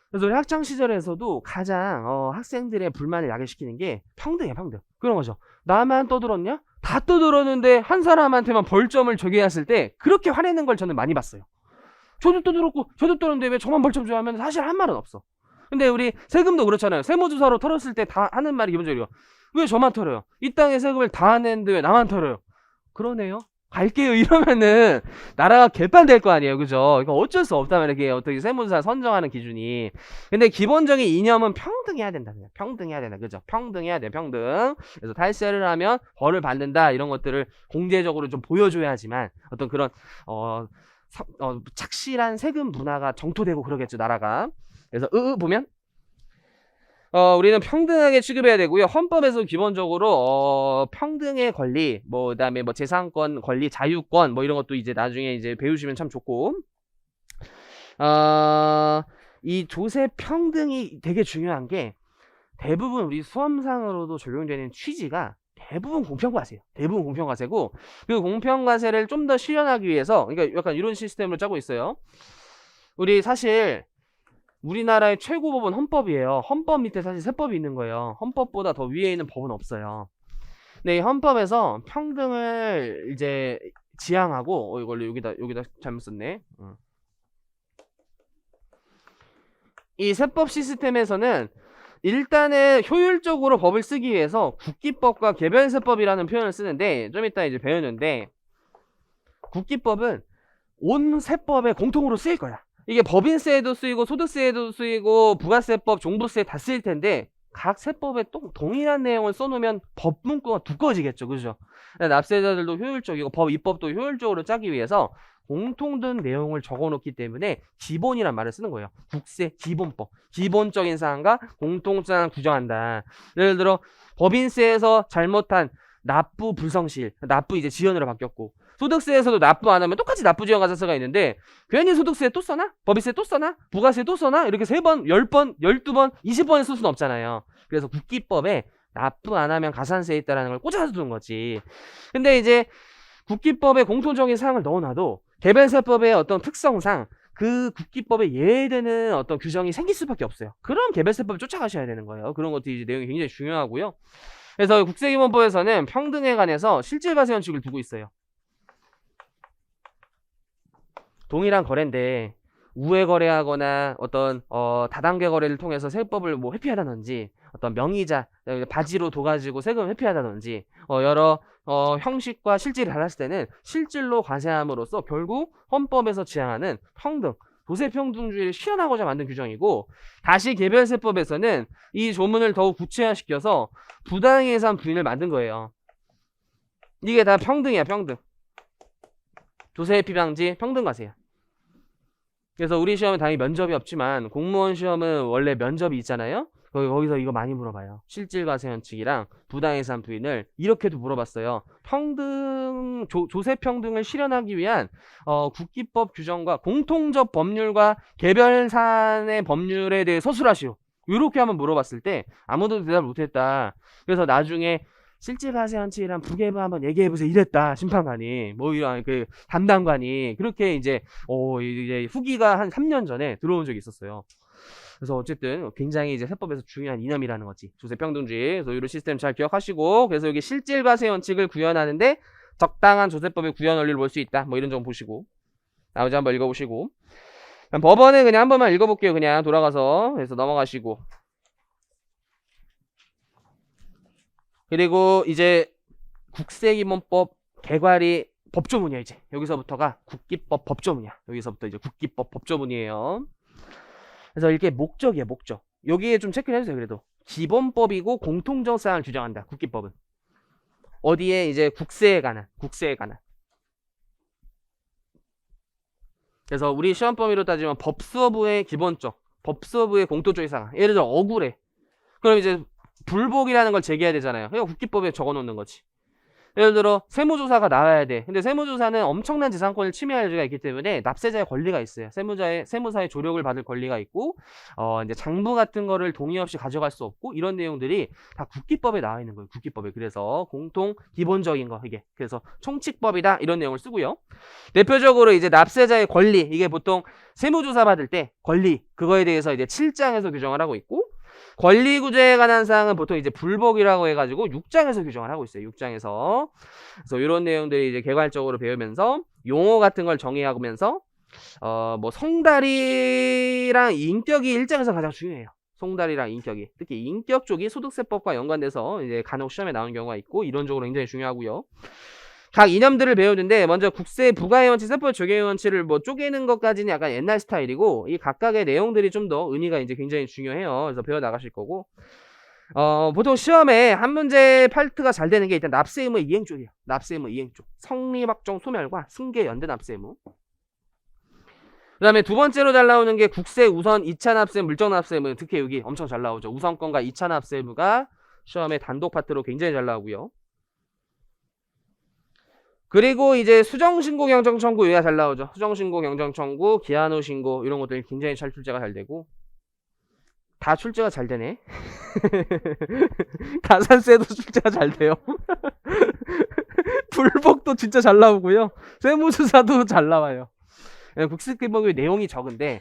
그래서 우리 학창 시절에서도 가장 학생들의 불만을 야기시키는 게 평등이야. 평등. 그런 거죠. 나만 떠들었냐? 다 떠들었는데 한 사람한테만 벌점을 적용했을 때 그렇게 화내는 걸 저는 많이 봤어요. 저도 떠들었고 저도 떠들었는데 왜 저만 벌점 줘야 하면 사실 한 말은 없어. 근데 우리 세금도 그렇잖아요. 세무조사로 털었을 때 다 하는 말이 기본적으로 왜 저만 털어요? 이 땅에 세금을 다 냈는데 왜 나만 털어요? 그러네요. 갈게요 이러면은 나라가 개판될 거 아니에요. 그죠? 이거 어쩔 수 없단 말이에요. 이게 어떻게 세무조사 선정하는 기준이. 근데 기본적인 이념은 평등해야 된다. 평등해야 된다. 그죠? 평등해야 돼. 평등. 그래서 탈세를 하면 벌을 받는다. 이런 것들을 공제적으로 좀 보여줘야지만 어떤 그런 착실한 세금 문화가 정토되고 그러겠죠. 나라가. 그래서 보면 우리는 평등하게 취급해야 되고요. 헌법에서 기본적으로 평등의 권리, 뭐 그다음에 뭐 재산권, 권리, 자유권 뭐 이런 것도 이제 나중에 이제 배우시면 참 좋고, 이 조세 평등이 되게 중요한 게 대부분 우리 수험상으로도 적용되는 취지가 대부분 공평과세예요. 대부분 공평과세고 그 공평과세를 좀 더 실현하기 위해서 그러니까 약간 이런 시스템으로 짜고 있어요. 우리 사실 우리나라의 최고법은 헌법이에요. 헌법 밑에 사실 세법이 있는 거예요. 헌법보다 더 위에 있는 법은 없어요. 근데 이 헌법에서 평등을 이제 지향하고 이걸 여기다 잘못 썼네. 이 세법 시스템에서는 일단은 효율적으로 법을 쓰기 위해서 국기법과 개별세법이라는 표현을 쓰는데 좀 이따 이제 배우는데 국기법은 온 세법에 공통으로 쓰일 거야. 이게 법인세에도 쓰이고 소득세에도 쓰이고 부가세법, 종부세 다 쓰일 텐데 각 세법에 또 동일한 내용을 써놓으면 법 문구가 두꺼워지겠죠. 그죠? 납세자들도 효율적이고 법 입법도 효율적으로 짜기 위해서 공통된 내용을 적어놓기 때문에 기본이란 말을 쓰는 거예요. 국세 기본법. 기본적인 사항과 공통사항을 규정한다. 예를 들어 법인세에서 잘못한 납부 불성실, 납부 이제 지연으로 바뀌었고 소득세에서도 납부 안 하면 똑같이 납부 지연 가산세가 있는데 괜히 소득세 또 써나? 법인세 또 써나? 부가세 또 써나? 이렇게 3번, 10번, 12번, 20번을 쓸 수는 없잖아요. 그래서 국기법에 납부 안 하면 가산세에 있다라는 걸 꽂아서 두는 거지. 근데 이제 국기법에 공통적인 사항을 넣어놔도 개별세법의 어떤 특성상 그 국기법에 예외되는 어떤 규정이 생길 수밖에 없어요. 그럼 개별세법을 쫓아가셔야 되는 거예요. 그런 것들이 이제 내용이 굉장히 중요하고요. 그래서 국세기본법에서는 평등에 관해서 실질과세 원칙을 두고 있어요. 동일한 거래인데 우회 거래하거나 어떤 다단계 거래를 통해서 세법을 뭐 회피하다든지 어떤 명의자 바지로 둬가지고 세금 회피하다든지 여러 형식과 실질이 달랐을 때는 실질로 과세함으로써 결국 헌법에서 지향하는 평등, 도세평등주의를 실현하고자 만든 규정이고 다시 개별세법에서는 이 조문을 더욱 구체화시켜서 부당예산 부인을 만든 거예요. 이게 다 평등이야, 평등. 도세회피 방지, 평등과세야. 그래서 우리 시험은 당연히 면접이 없지만 공무원 시험은 원래 면접이 있잖아요. 거기서 이거 많이 물어봐요. 실질과세 원칙이랑 부당예산 부인을 이렇게도 물어봤어요. 평등, 조세평등을 실현하기 위한 국기법 규정과 공통적 법률과 개별사안의 법률에 대해 서술하시오. 이렇게 한번 물어봤을 때 아무도 대답을 못했다. 그래서 나중에 실질과세 원칙이랑 부계부 한번 얘기해보세요 이랬다. 심판관이 뭐 이런 그 담당관이 그렇게 이제 후기가 한 3년 전에 들어온 적이 있었어요. 그래서 어쨌든 굉장히 이제 세법에서 중요한 이념이라는 거지. 조세평등주의. 그래서 이런 시스템 잘 기억하시고 그래서 여기 실질과세 원칙을 구현하는데 적당한 조세법의 구현 원리를 볼 수 있다. 뭐 이런 점 보시고 나머지 한번 읽어보시고 법원은 그냥 한 번만 읽어볼게요. 그냥 돌아가서 그래서 넘어가시고 그리고 이제 국세기본법 개괄이 법조문이야. 이제 여기서부터가 국기법 법조문이야. 여기서부터 이제 국기법 법조문이에요. 그래서 이렇게 목적이야, 목적. 여기에 좀 체크를 해주세요. 그래도 기본법이고 공통적 사항을 규정한다. 국기법은 어디에 이제 국세에 관한. 그래서 우리 시험 범위로 따지면 법수어부의 기본적, 법수어부의 공통적인 사항. 예를 들어 억울해. 그럼 이제 불복이라는 걸 제기해야 되잖아요. 그러니까 국기법에 적어놓는 거지. 예를 들어 세무조사가 나와야 돼. 근데 세무조사는 엄청난 재산권을 침해할 여지가 있기 때문에 납세자의 권리가 있어요. 세무사의 조력을 받을 권리가 있고 이제 장부 같은 거를 동의 없이 가져갈 수 없고 이런 내용들이 다 국기법에 나와 있는 거예요. 국기법에. 그래서 공통 기본적인 거 이게. 그래서 총칙법이다 이런 내용을 쓰고요. 대표적으로 이제 납세자의 권리 이게 보통 세무조사 받을 때 권리 그거에 대해서 이제 7장에서 규정을 하고 있고 권리구제에 관한 사항은 보통 이제 불복이라고 해가지고 6장에서 규정을 하고 있어요. 6장에서. 그래서 이런 내용들이 이제 개괄적으로 배우면서 용어 같은 걸 정의하면서 뭐 성달이랑 인격이 1장에서 가장 중요해요. 송달이랑 인격이. 특히 인격 쪽이 소득세법과 연관돼서 이제 간혹 시험에 나오는 경우가 있고 이론적으로 굉장히 중요하고요. 각 이념들을 배우는데 먼저 국세 부가의 원칙, 세법 적용의 원칙을 뭐 쪼개는 것까지는 약간 옛날 스타일이고 이 각각의 내용들이 좀 더 의미가 이제 굉장히 중요해요. 그래서 배워 나가실 거고 보통 시험에 한 문제 파트가 잘 되는 게 일단 납세 의무 이행 쪽이에요. 납세 의무 이행 쪽. 성립확정 소멸과 승계 연대 납세 의무. 그 다음에 두 번째로 잘 나오는 게 국세 우선 2차 납세 물적 납세 의무. 특히 여기 엄청 잘 나오죠. 우선권과 2차 납세 의무가 시험에 단독 파트로 굉장히 잘 나오고요. 그리고 이제 수정신고 경정청구 여기가 잘 나오죠. 수정신고 경정청구 기한 후 신고 이런 것들이 굉장히 잘 출제가 잘 되고 다 출제가 잘 되네. 가산세도 출제가 잘 돼요. 불복도 진짜 잘 나오고요. 세무조사도 잘 나와요. 국세기본법의 내용이 적은데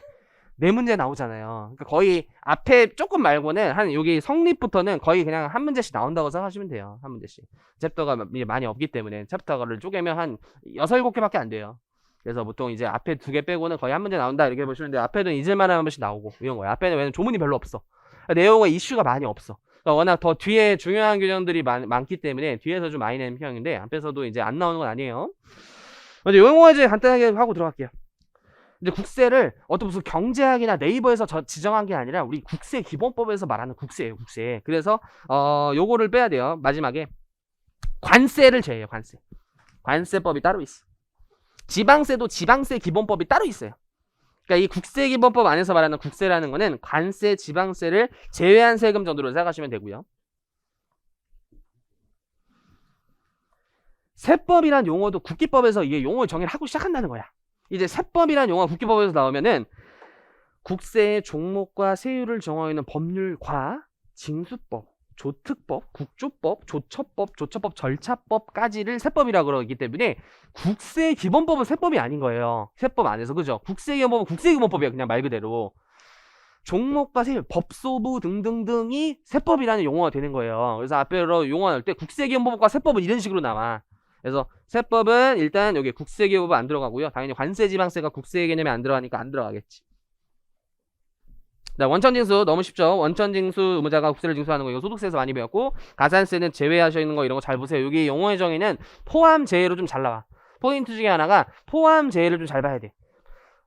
네 문제 나오잖아요. 그러니까 거의 앞에 조금 말고는 한 여기 성립부터는 거의 그냥 한 문제씩 나온다고 생각하시면 돼요. 한 문제씩. 챕터가 많이 없기 때문에 챕터를 쪼개면 한 6, 7개밖에 안 돼요. 그래서 보통 이제 앞에 2개 빼고는 거의 한 문제 나온다 이렇게 보시면 돼요. 앞에도 잊을만한 한 번씩 나오고 이런 거예요. 앞에는 왜냐면 조문이 별로 없어. 내용은 이슈가 많이 없어. 그러니까 워낙 더 뒤에 중요한 규정들이 많기 때문에 뒤에서 좀 많이 내는 편인데 앞에서도 이제 안 나오는 건 아니에요. 먼저 용어 이제 간단하게 하고 들어갈게요. 이제 국세를 어떤 무슨 경제학이나 네이버에서 지정한 게 아니라 우리 국세 기본법에서 말하는 국세예요, 국세. 그래서 요거를 빼야 돼요. 마지막에 관세를 제외해요, 관세. 관세법이 따로 있어. 지방세도 지방세 기본법이 따로 있어요. 그러니까 이 국세 기본법 안에서 말하는 국세라는 거는 관세, 지방세를 제외한 세금 정도로 생각하시면 되고요. 세법이란 용어도 국기법에서 이게 용어 정의를 하고 시작한다는 거야. 이제 세법이란 용어가 국기법에서 나오면은 국세의 종목과 세율을 정하는 법률과 징수법, 조특법, 국조법, 조처법, 절차법까지를 세법이라고 그러기 때문에 국세 기본법은 세법이 아닌 거예요. 세법 안에서, 그죠? 국세 기본법은 국세 기본법이야, 그냥 말 그대로. 종목과 세율, 법소부 등등등이 세법이라는 용어가 되는 거예요. 그래서 앞에로 용어 나올 때 국세 기본법과 세법은 이런 식으로 나와. 그래서 세법은 일단 여기 국세 기본법 안 들어가고요. 당연히 관세, 지방세가 국세 개념에 안 들어가니까 안 들어가겠지. 원천징수 너무 쉽죠. 원천징수 의무자가 국세를 징수하는 거 이거 소득세에서 많이 배웠고, 가산세는 제외하시는 거 이런 거 잘 보세요. 여기 용어의 정의는 포함 제외로 좀 잘 나와. 포인트 중에 하나가 포함 제외를 좀 잘 봐야 돼.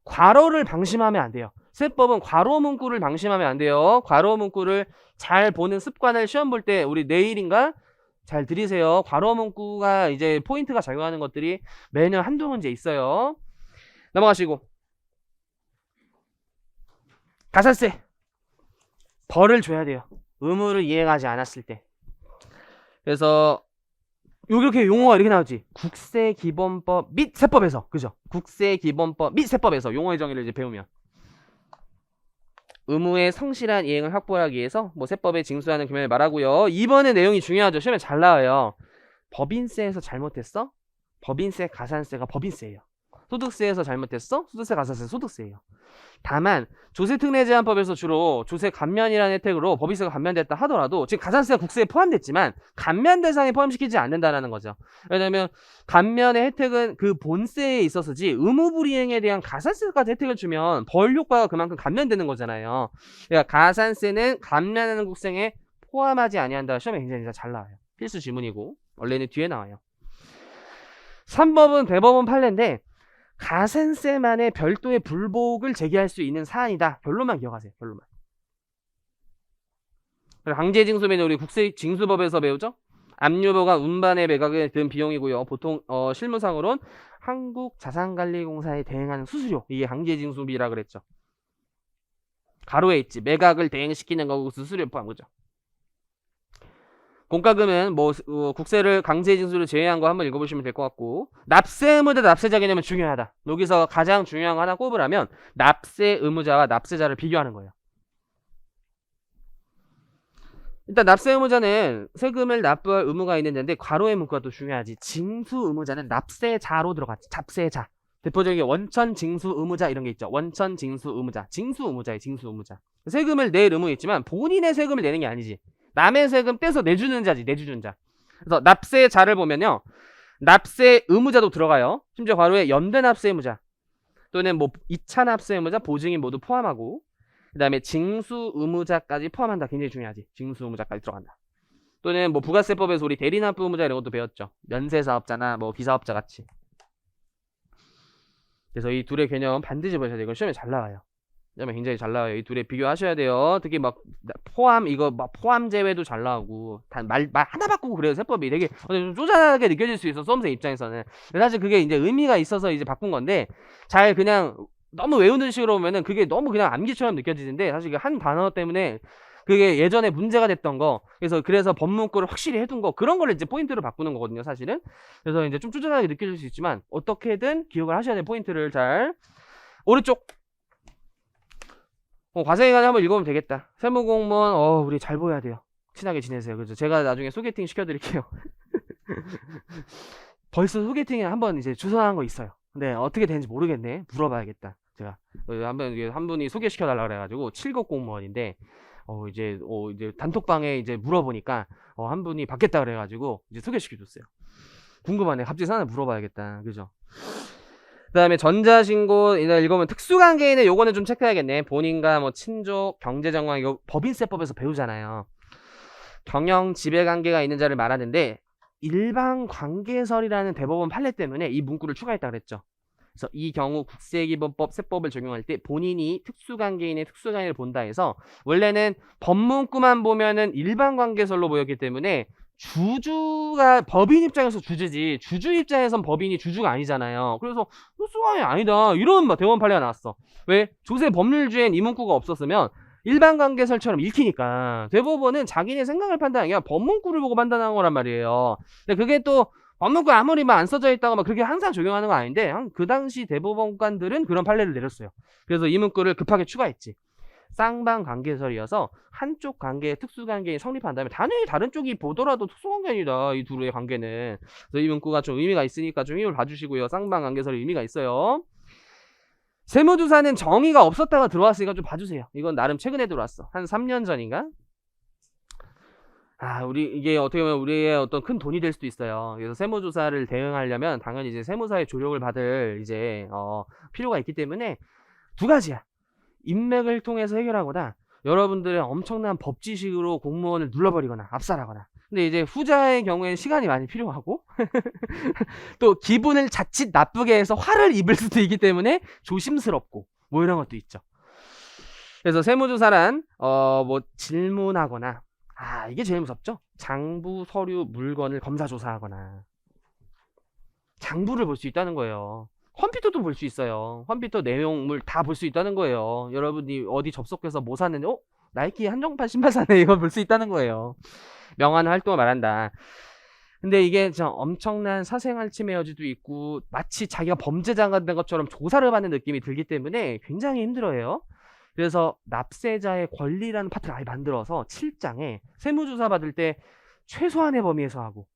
괄호를 방심하면 안 돼요. 세법은 괄호 문구를 방심하면 안 돼요. 괄호 문구를 잘 보는 습관을 시험 볼 때 우리 내일인가 잘 들이세요. 괄호 문구가 이제 포인트가 작용하는 것들이 매년 한두 문제 있어요. 넘어가시고, 가산세 벌을 줘야 돼요. 의무를 이행하지 않았을 때. 그래서 이렇게 용어가 이렇게 나오지. 국세기본법 및 세법에서, 그죠? 국세기본법 및 세법에서 용어의 정의를 이제 배우면 의무의 성실한 이행을 확보하기 위해서 뭐 세법에 징수하는 규명을 말하고요. 이번에 내용이 중요하죠. 시험에 잘 나와요. 법인세에서 잘못했어? 법인세, 가산세가 법인세예요. 소득세에서 잘못했어? 소득세, 가산세, 소득세예요. 다만 조세특례제한법에서 주로 조세 감면이라는 혜택으로 법인세가 감면됐다 하더라도 지금 가산세가 국세에 포함됐지만 감면 대상에 포함시키지 않는다는 거죠. 왜냐하면 감면의 혜택은 그 본세에 있어서지 의무불이행에 대한 가산세까지 혜택을 주면 벌 효과가 그만큼 감면되는 거잖아요. 그러니까 가산세는 감면하는 국세에 포함하지 아니한다. 시험에 굉장히 잘 나와요. 필수 지문이고 원래는 뒤에 나와요. 3법은 대법원 판례인데 가산세만의 별도의 불복을 제기할 수 있는 사안이다. 결론만 기억하세요. 결론만. 강제징수면 우리 국세징수법에서 배우죠. 압류보가 운반의 매각에 든 비용이고요. 보통 실무상으로는 한국자산관리공사에 대행하는 수수료, 이게 강제징수비라 그랬죠. 가로에 있지. 매각을 대행시키는 거고 수수료 포함, 그죠. 공과금은 뭐 국세를 강제징수를 제외한 거 한번 읽어보시면 될 것 같고, 납세 의무자, 납세자 개념은 중요하다. 여기서 가장 중요한 거 하나 꼽으라면 납세 의무자와 납세자를 비교하는 거예요. 일단 납세 의무자는 세금을 납부할 의무가 있는 데인데 괄호의 문구가 또 중요하지. 징수 의무자는 납세자로 들어갔지. 납세자. 대표적인 원천 징수 의무자 이런 게 있죠. 원천 징수 의무자, 징수 의무자예요. 징수 의무자. 세금을 낼 의무 있지만 본인의 세금을 내는 게 아니지. 남의 세금 떼서 내주는 자지, 내주는 자. 그래서 납세자를 보면요, 납세 의무자도 들어가요. 심지어 괄호에 연대 납세 의무자 또는 뭐 2차 납세 의무자, 보증인 모두 포함하고, 그 다음에 징수 의무자까지 포함한다. 굉장히 중요하지. 징수 의무자까지 들어간다. 또는 뭐 부가세법에서 우리 대리납부 의무자 이런 것도 배웠죠. 면세사업자나 뭐 비사업자 같이. 그래서 이 둘의 개념 반드시 보셔야 돼요. 이건 시험에 잘 나와요. 시험에 굉장히 잘 나와요. 이 둘의 비교하셔야 돼요. 특히 막 포함, 이거 막 포함 제외도 잘 나오고, 말 하나 바꾸고 그래요. 세법이 되게 좀 쪼잔하게 느껴질 수 있어, 수험생 입장에서는. 사실 그게 이제 의미가 있어서 이제 바꾼 건데, 잘 그냥 너무 외우는 식으로 보면은 그게 너무 그냥 암기처럼 느껴지는데, 사실 한 단어 때문에 그게 예전에 문제가 됐던 거, 그래서 법문구를 확실히 해둔 거, 그런 거를 이제 포인트로 바꾸는 거거든요, 사실은. 그래서 이제 좀 쪼잔하게 느껴질 수 있지만 어떻게든 기억을 하셔야 돼요. 포인트를 잘. 오른쪽 과세기간에 한번 읽어보면 되겠다. 세무공무원 우리 잘 보여야 돼요. 친하게 지내세요. 그죠? 제가 나중에 소개팅 시켜드릴게요. 벌써 소개팅에 한번 이제 주선한 거 있어요. 근데 어떻게 되는지 모르겠네. 물어봐야겠다. 제가 한번 한 분이 소개시켜달라 그래가지고 7급 공무원인데 이제 단톡방에 이제 물어보니까 한 분이 받겠다 그래가지고 이제 소개시켜줬어요. 궁금하네. 갑자기 하나 물어봐야겠다. 그죠? 그 다음에 전자신고 이날 읽으면 특수관계인의 요거는 좀 체크해야겠네. 본인과 뭐 친족, 경제정황, 이거 법인세법에서 배우잖아요. 경영 지배관계가 있는 자를 말하는데 일반관계설이라는 대법원 판례 때문에 이 문구를 추가했다 그랬죠. 그래서 이 경우 국세기본법 세법을 적용할 때 본인이 특수관계인의 특수관계를 본다 해서 원래는 법문구만 보면은 일반관계설로 보였기 때문에 주주가 법인 입장에서 주주지 주주 입장에선 법인이 주주가 아니잖아요. 그래서 특수관계 아니다 이런 대법원 판례가 나왔어. 왜? 조세 법률주엔 이 문구가 없었으면 일반관계설처럼 읽히니까 대법원은 자기네 생각을 판단하는 게 아니라 법문구를 보고 판단하는 거란 말이에요. 근데 그게 또 법문구 아무리 안 써져 있다고 막 그렇게 항상 적용하는 거 아닌데 그 당시 대법원관들은 그런 판례를 내렸어요. 그래서 이 문구를 급하게 추가했지. 쌍방관계설이어서 한쪽 관계에 특수관계인 성립한다면 당연히 다른 쪽이 보더라도 특수관계이다. 이 둘의 관계는. 그래서 이 문구가 좀 의미가 있으니까 좀 힘을 봐주시고요. 쌍방관계설이 의미가 있어요. 세무조사는 정의가 없었다가 들어왔으니까 좀 봐주세요. 이건 나름 최근에 들어왔어. 한 3년 전인가? 이게 어떻게 보면 우리의 어떤 큰 돈이 될 수도 있어요. 그래서 세무조사를 대응하려면 당연히 이제 세무사의 조력을 받을 이제 필요가 있기 때문에 두 가지야. 인맥을 통해서 해결하거나 여러분들의 엄청난 법 지식으로 공무원을 눌러버리거나 압살하거나. 근데 이제 후자의 경우에는 시간이 많이 필요하고 또 기분을 자칫 나쁘게 해서 화를 입을 수도 있기 때문에 조심스럽고 뭐 이런 것도 있죠. 그래서 세무조사란 뭐 질문하거나 이게 제일 무섭죠. 장부, 서류, 물건을 검사 조사하거나 장부를 볼 수 있다는 거예요. 컴퓨터도 볼 수 있어요. 컴퓨터 내용물 다 볼 수 있다는 거예요. 여러분이 어디 접속해서 뭐 샀는데 나이키 한정판 신발 샀네 이걸 볼 수 있다는 거예요. 명한 활동을 말한다. 근데 이게 엄청난 사생활 침해 여지도 있고 마치 자기가 범죄자가 된 것처럼 조사를 받는 느낌이 들기 때문에 굉장히 힘들어해요. 그래서 납세자의 권리라는 파트를 아예 만들어서 7장에 세무조사 받을 때 최소한의 범위에서 하고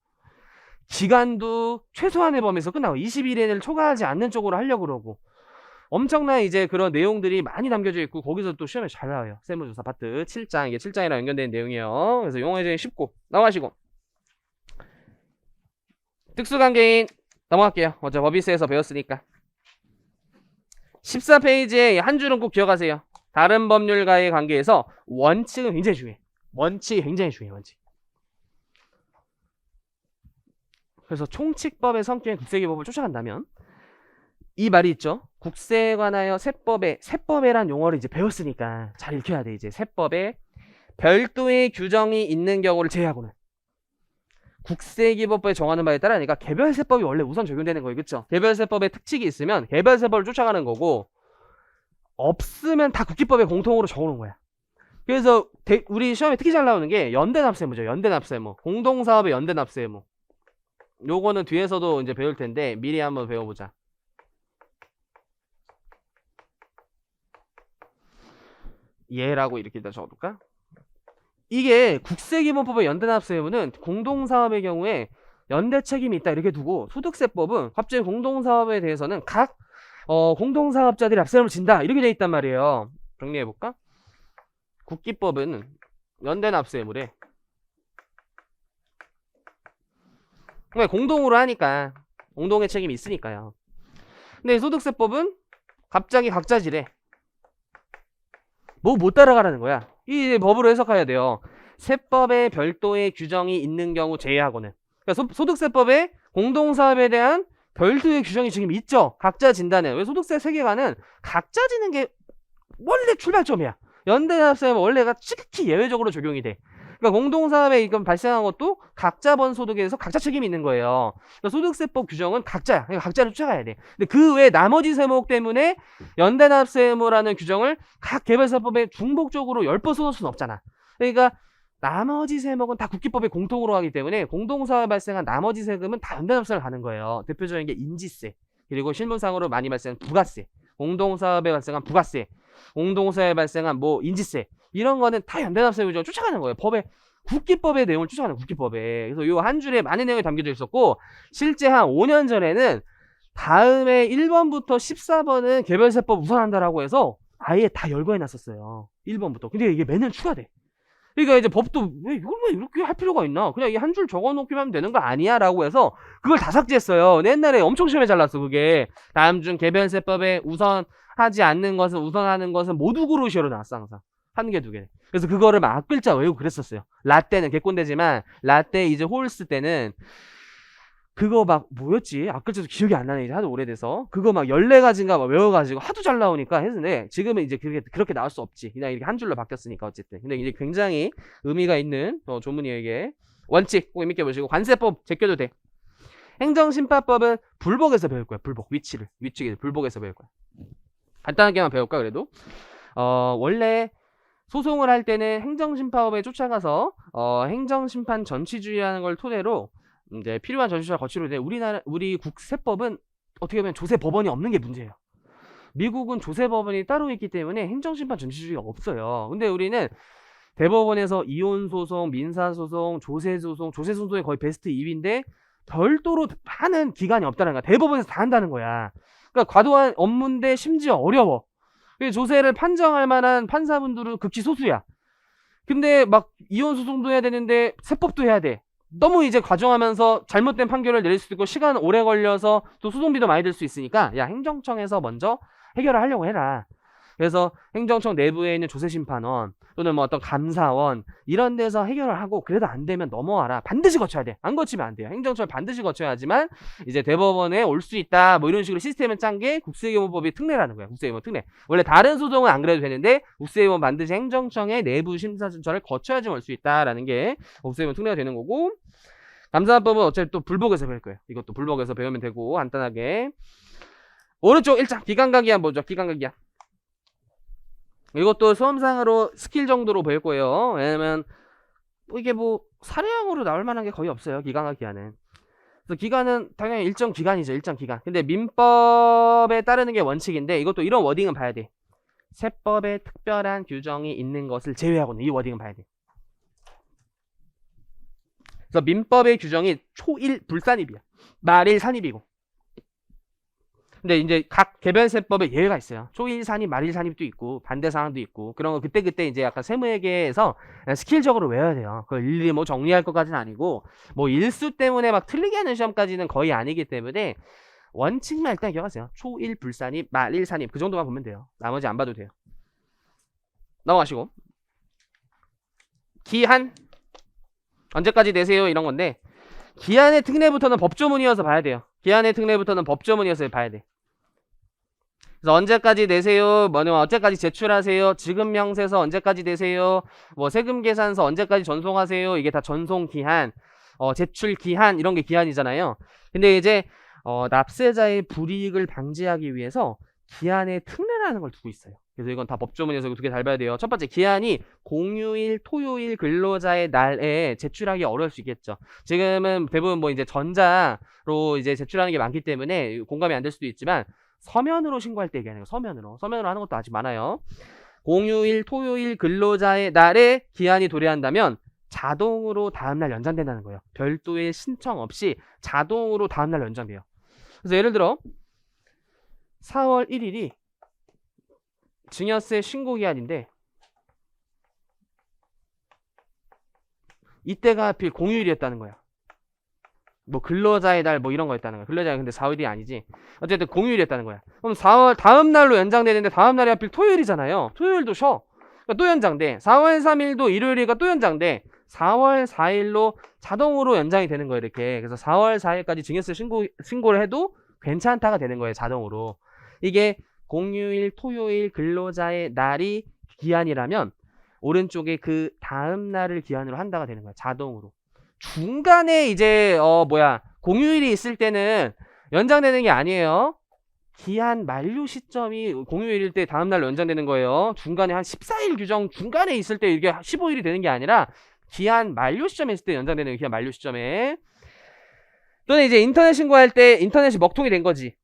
기간도 최소한의 범위에서 끝나고 20일을 초과하지 않는 쪽으로 하려고 그러고 엄청난 이제 그런 내용들이 많이 담겨져 있고 거기서 또 시험에 잘 나와요. 세무조사 파트 7장 이게 7장이랑 연결된 내용이에요. 그래서 용어 예제는 쉽고 넘어가시고 특수관계인 넘어갈게요. 먼저 법인세에서 배웠으니까 14페이지에 한 줄은 꼭 기억하세요. 다른 법률과의 관계에서 원칙은 굉장히 중요해. 원칙이 굉장히 중요해. 원칙. 그래서 총칙법의 성격인 국세기법을 쫓아간다면 이 말이 있죠. 국세에 관하여 세법에란 용어를 이제 배웠으니까 잘 읽혀야 돼. 이제 세법에 별도의 규정이 있는 경우를 제외하고는 국세기법에 정하는 바에 따르니까 개별세법이 원래 우선 적용되는 거예요. 그렇죠? 개별세법에 특칙이 있으면 개별세법을 쫓아가는 거고 없으면 다 국기법에 공통으로 적어놓은 거야. 그래서 우리 시험에 특히 잘 나오는 게 연대납세무죠. 연대납세무. 공동사업의 연대납세무. 요거는 뒤에서도 이제 배울 텐데 미리 한번 배워보자. 얘라고 이렇게 일단 적어둘까? 이게 국세기본법의 연대납세무는 공동사업의 경우에 연대 책임이 있다 이렇게 두고 소득세법은 갑자기 공동사업에 대해서는 각 공동사업자들이 납세를 진다 이렇게 돼 있단 말이에요. 정리해볼까? 국기법은 연대납세무래. 왜? 공동으로 하니까 공동의 책임이 있으니까요. 근데 소득세법은 갑자기 각자지래. 뭐 못 따라가라는 거야. 이 법으로 해석해야 돼요. 세법에 별도의 규정이 있는 경우 제외하고는. 그러니까 소득세법에 공동사업에 대한 별도의 규정이 지금 있죠. 각자 진다는. 왜 소득세 세계관은 각자 지는 게 원래 출발점이야. 연대납세는 원래가 지극히 예외적으로 적용이 돼. 그러니까 공동사업에 이건 발생한 것도 각자 번 소득에 대해서 각자 책임이 있는 거예요. 그러니까 소득세법 규정은 각자야. 그러니까 각자를 쫓아가야 돼. 근데 그 외에 나머지 세목 때문에 연대납세무라는 규정을 각 개별세법에 중복적으로 10번 써놓을 수는 없잖아. 그러니까 나머지 세목은 다 국기법에 공통으로 하기 때문에 공동사업에 발생한 나머지 세금은 다 연대납세를 가는 거예요. 대표적인 게 인지세, 그리고 실무상으로 많이 발생한 부가세, 공동사업에 발생한 부가세, 공동사업에 발생한 뭐 인지세, 이런 거는 다 연대납세 규정을 쫓아가는 거예요. 법에 국기법의 내용을 쫓아가는 국기법에. 그래서 요 한 줄에 많은 내용이 담겨져 있었고 실제 한 5년 전에는 다음에 1번부터 14번은 개별세법 우선한다라고 해서 아예 다 열거해 놨었어요. 1번부터. 근데 이게 매년 추가돼. 그러니까 이제 법도 왜 이걸 왜 이렇게 할 필요가 있나? 그냥 이 한 줄 적어놓기만 하면 되는 거 아니야? 라고 해서 그걸 다 삭제했어요. 옛날에 엄청 시험에 잘 났어. 그게 다음 중 개별세법에 우선하지 않는 것은 우선하는 것은 모두 고르시오로 나왔어 항상. 한 개, 두 개. 그래서 그거를 막 앞글자 외우고 그랬었어요. 라떼는 개꼰대지만 라떼 이제 홀스 때는 그거 막 뭐였지? 앞글자도 기억이 안 나네. 이제 하도 오래돼서. 그거 막 14가지인가 막 외워가지고 하도 잘 나오니까 했는데 지금은 이제 그렇게 나올 수 없지. 그냥 이렇게 한 줄로 바뀌었으니까 어쨌든. 근데 이제 굉장히 의미가 있는 조문이에요 이게. 원칙 꼭 믿게 보시고 관세법 제껴도 돼. 행정심판법은 불복에서 배울 거야. 불복. 위치를 불복에서 배울 거야. 간단하게만 배울까 그래도. 원래 소송을 할 때는 행정심판법에 쫓아가서 행정심판 전치주의라는 걸 토대로 이제 필요한 전시조사 거치로 돼. 우리 국세법은 어떻게 보면 조세법원이 없는 게 문제예요. 미국은 조세법원이 따로 있기 때문에 행정심판 전시주의가 없어요. 근데 우리는 대법원에서 이혼소송, 민사소송, 조세소송이 거의 베스트 2위인데 별도로 하는 기관이 없다는 거야. 대법원에서 다 한다는 거야. 그러니까 과도한 업무인데 심지어 어려워. 조세를 판정할 만한 판사분들은 극히 소수야. 근데 막 이혼소송도 해야 되는데 세법도 해야 돼. 너무 이제 과정하면서 잘못된 판결을 내릴 수도 있고 시간 오래 걸려서 또 소송비도 많이 들 수 있으니까 야 행정청에서 먼저 해결을 하려고 해라. 그래서 행정청 내부에 있는 조세심판원 또는 뭐 어떤 감사원 이런 데서 해결을 하고 그래도 안 되면 넘어와라. 반드시 거쳐야 돼. 안 거치면 안 돼요. 행정청을 반드시 거쳐야 하지만 이제 대법원에 올 수 있다. 뭐 이런 식으로 시스템을 짠 게 국세의무법의 특례라는 거야. 국세의무 특례. 원래 다른 소송은 안 그래도 되는데 국세의무는 반드시 행정청의 내부 심사 절차를 거쳐야지 올 수 있다라는 게 국세의무 특례가 되는 거고 감사원법은 어차피 또 불복에서 배울 거예요. 이것도 불복에서 배우면 되고 간단하게. 오른쪽 1장 기간가기한 보죠. 기간가기한. 이것도 수험상으로 스킬 정도로 배울 거예요. 왜냐면 이게 뭐 사례형으로 나올 만한 게 거의 없어요. 기간가기한은. 그래서 기간은 당연히 일정 기간이죠. 일정 기간. 근데 민법에 따르는 게 원칙인데 이것도 이런 워딩은 봐야 돼. 세법에 특별한 규정이 있는 것을 제외하고는 이 워딩은 봐야 돼. 그래서 민법의 규정이 초일 불산입이야. 말일 산입이고. 근데 이제 각 개별세법에 예외가 있어요. 초일 산입, 말일 산입도 있고 반대 상황도 있고 그런 거 그때 이제 약간 세무회계에서 스킬적으로 외워야 돼요. 그걸 일일이 뭐 정리할 것까지는 아니고 뭐 일수 때문에 막 틀리게 하는 시험까지는 거의 아니기 때문에 원칙만 일단 기억하세요. 초일 불산입, 말일 산입 그 정도만 보면 돼요. 나머지 안 봐도 돼요. 넘어가시고 기한 언제까지 내세요 이런 건데 기한의 특례부터는 법조문이어서 봐야 돼요. 기한의 특례부터는 법조문이어서 봐야 돼. 그래서 언제까지 내세요? 언제까지 제출하세요? 지급 명세서 언제까지 내세요? 뭐 세금 계산서 언제까지 전송하세요? 이게 다 전송 기한, 제출 기한 이런 게 기한이잖아요. 근데 이제 납세자의 불이익을 방지하기 위해서 기한의 특례라는 걸 두고 있어요. 그래서 이건 다 법조문에서 두 개 잘 봐야 돼요. 첫 번째 기한이 공휴일, 토요일 근로자의 날에 제출하기 어려울 수 있겠죠. 지금은 대부분 뭐 이제 전자로 이제 제출하는 게 많기 때문에 공감이 안 될 수도 있지만 서면으로 신고할 때 얘기하는 거예요. 서면으로 하는 것도 아직 많아요. 공휴일, 토요일 근로자의 날에 기한이 도래한다면 자동으로 다음날 연장된다는 거예요. 별도의 신청 없이 자동으로 다음날 연장돼요. 그래서 예를 들어 4월 1일이 증여세 신고 기한인데 이때가 하필 공휴일이었다는 거야. 뭐 근로자의 날 뭐 이런 거였다는 거야. 근로자가 근데 4월이 아니지. 어쨌든 공휴일이었다는 거야. 그럼 4월 다음 날로 연장되는데 다음 날이 하필 토요일이잖아요. 토요일도 쉬어. 그러니까 또 연장돼. 4월 3일도 일요일이니까 또 연장돼. 4월 4일로 자동으로 연장이 되는 거예요. 이렇게. 그래서 4월 4일까지 증여세 신고를 해도 괜찮다가 되는 거예요. 자동으로. 이게 공휴일, 토요일 근로자의 날이 기한이라면 오른쪽에 그 다음 날을 기한으로 한다가 되는 거야. 자동으로. 중간에 이제 공휴일이 있을 때는 연장되는 게 아니에요. 기한 만료 시점이 공휴일일 때 다음 날로 연장되는 거예요. 중간에 한 14일 규정 중간에 있을 때 이게 15일이 되는 게 아니라 기한 만료 시점에 있을 때 연장되는 거예요. 기한 만료 시점에. 또는 이제 인터넷 신고할 때 인터넷이 먹통이 된 거지.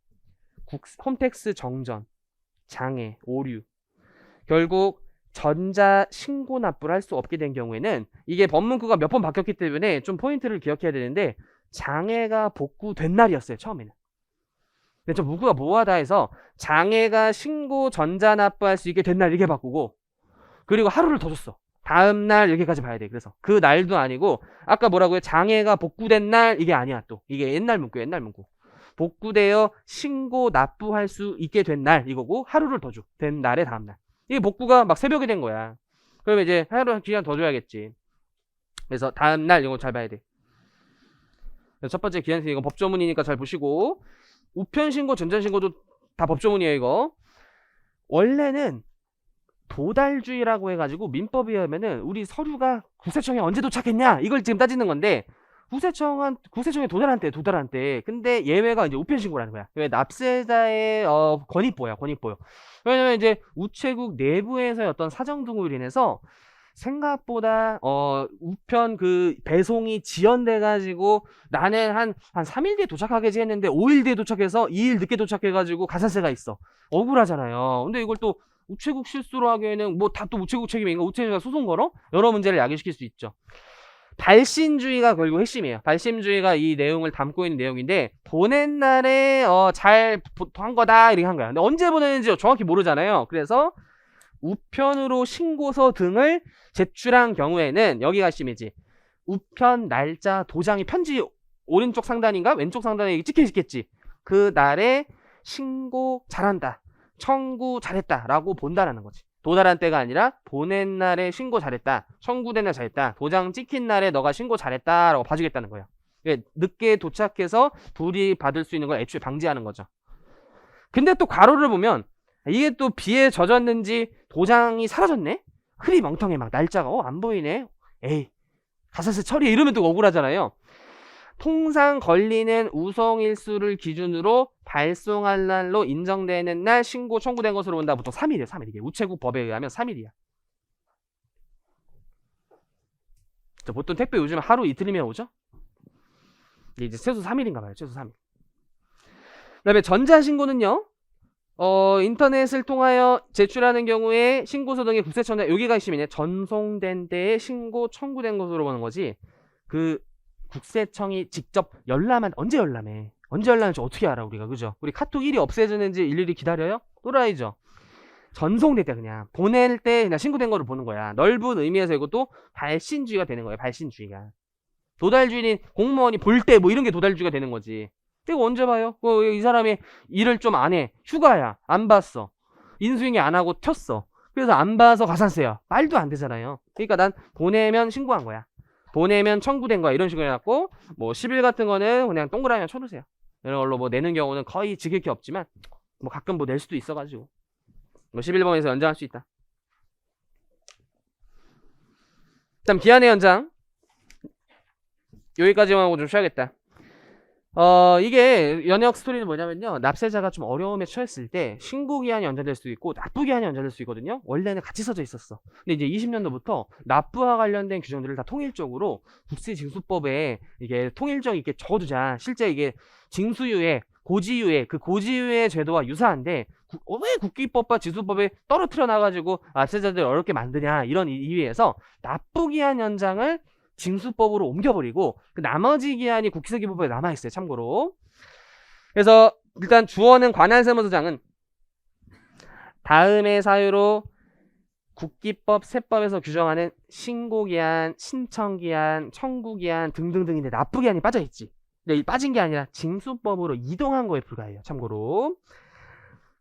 홈택스 정전, 장애, 오류. 결국 전자 신고 납부를 할 수 없게 된 경우에는 이게 법문구가 몇 번 바뀌었기 때문에 좀 포인트를 기억해야 되는데 장애가 복구된 날이었어요. 처음에는. 근데 좀 문구가 모호하다 해서 장애가 신고 전자 납부할 수 있게 된 날 이렇게 바꾸고 그리고 하루를 더 줬어. 다음 날 이렇게까지 봐야 돼. 그래서 그 날도 아니고 아까 뭐라고요? 장애가 복구된 날 이게 아니야. 또 이게 옛날 문구. 복구되어 신고 납부할 수 있게 된 날 이거고 하루를 더 줘. 된 날의 다음 날. 이게 복구가 막 새벽에 된 거야. 그러면 이제 하루 기간 더 줘야겠지. 그래서 다음날 이거 잘 봐야 돼. 첫 번째 기한세 이거 법조문이니까 잘 보시고, 우편신고, 전자신고도 다 법조문이에요. 이거 원래는 도달주의라고 해가지고 민법에 의하면은 우리 서류가 국세청에 언제 도착했냐 이걸 지금 따지는 건데, 국세청에 도달한 때. 근데 예외가 이제 우편신고라는 거야. 왜? 납세자의 권익보야. 왜냐면 이제 우체국 내부에서의 어떤 사정 등으로 인해서 생각보다 우편 그 배송이 지연돼 가지고 나는 한 3일 뒤에 도착하겠지 했는데 5일 뒤에 도착해서 2일 늦게 도착해 가지고 가산세가 있어. 억울하잖아요. 근데 이걸 또 우체국 실수로 하기에는 뭐 다 또 우체국 책임인가? 우체국가 소송 걸어? 여러 문제를 야기시킬 수 있죠. 발신주의가 결국 핵심이에요. 발신주의가 이 내용을 담고 있는 내용인데, 보낸 날에 잘 한 거다 이렇게 한 거야. 근데 언제 보냈는지 정확히 모르잖아요. 그래서 우편으로 신고서 등을 제출한 경우에는 여기가 핵심이지. 우편 날짜 도장이 편지 오른쪽 상단인가 왼쪽 상단에 찍혀 있겠지. 그 날에 신고 잘한다, 청구 잘했다 라고 본다라는 거지. 도달한 때가 아니라 보낸 날에 신고 잘했다, 청구된 날 잘했다, 도장 찍힌 날에 너가 신고 잘했다 라고 봐주겠다는 거야. 늦게 도착해서 불이익 받을 수 있는 걸 애초에 방지하는 거죠. 근데 또 괄호를 보면 이게 또 비에 젖었는지 도장이 사라졌네? 흐리멍텅해. 막 날짜가 안 보이네? 에이, 가산세 처리해. 이러면 또 억울하잖아요. 통상 걸리는 우송일수를 기준으로 발송할 날로 인정되는 날 신고 청구된 것으로 본다. 보통 3일이에요. 3일. 이게 우체국 법에 의하면 3일이야. 보통 택배 요즘 하루 이틀이면 오죠? 이제 최소 3일인가 봐요. 최소 3일. 그 다음에 전자신고는요, 인터넷을 통하여 제출하는 경우에 신고서 등의 국세청장, 여기가 핵심이네. 전송된 때에 신고 청구된 것으로 보는 거지. 그 국세청이 직접 열람한, 언제 열람한지 어떻게 알아 우리가? 그죠? 우리 카톡 1이 없애지는지 일일이 기다려요? 또라이죠. 전송될 때 그냥 보낼 때 그냥 신고된 거를 보는 거야. 넓은 의미에서 이것도 발신주의가 되는 거예요. 발신주의가. 도달주의는 공무원이 볼 때 뭐 이런 게 도달주의가 되는 거지. 이거 언제 봐요? 이 사람이 일을 좀 안 해. 휴가야. 안 봤어. 인수인계 안 하고 튀었어. 그래서 안 봐서 가산세야. 말도 안 되잖아요. 그러니까 난 보내면 신고한 거야. 보내면 청구된 거야. 이런 식으로 해갖고 뭐 10일 같은 거는 그냥 동그라미만 쳐두세요. 이런 걸로 뭐 내는 경우는 거의 지킬 게 없지만 뭐 가끔 뭐 낼 수도 있어가지고 뭐 11번에서 연장할 수 있다. 일단 기한의 연장 여기까지만 하고 좀 쉬어야겠다. 이게 연역 스토리는 뭐냐면요, 납세자가 좀 어려움에 처했을 때 신고기한이 연장될 수도 있고 납부기한이 연장될 수 있거든요. 원래는 같이 써져 있었어. 근데 이제 20년도부터 납부와 관련된 규정들을 다 통일적으로 국세징수법에 이게 통일적 있게 적어두자. 실제 이게 징수유예, 고지유예, 그 고지유예 제도와 유사한데 왜 국기법과 징수법에 떨어뜨려 놔가지고 납세자들 어렵게 만드냐, 이런 이유에서 납부기한 연장을 징수법으로 옮겨버리고 그 나머지 기한이 국세기법에 남아있어요. 참고로. 그래서 일단 주어는 관할세무서장은 다음의 사유로 국기법, 세법에서 규정하는 신고기한, 신청기한, 청구기한 등등등인데 납부기한이 빠져있지. 근데 이 빠진 게 아니라 징수법으로 이동한 거에 불과해요. 참고로.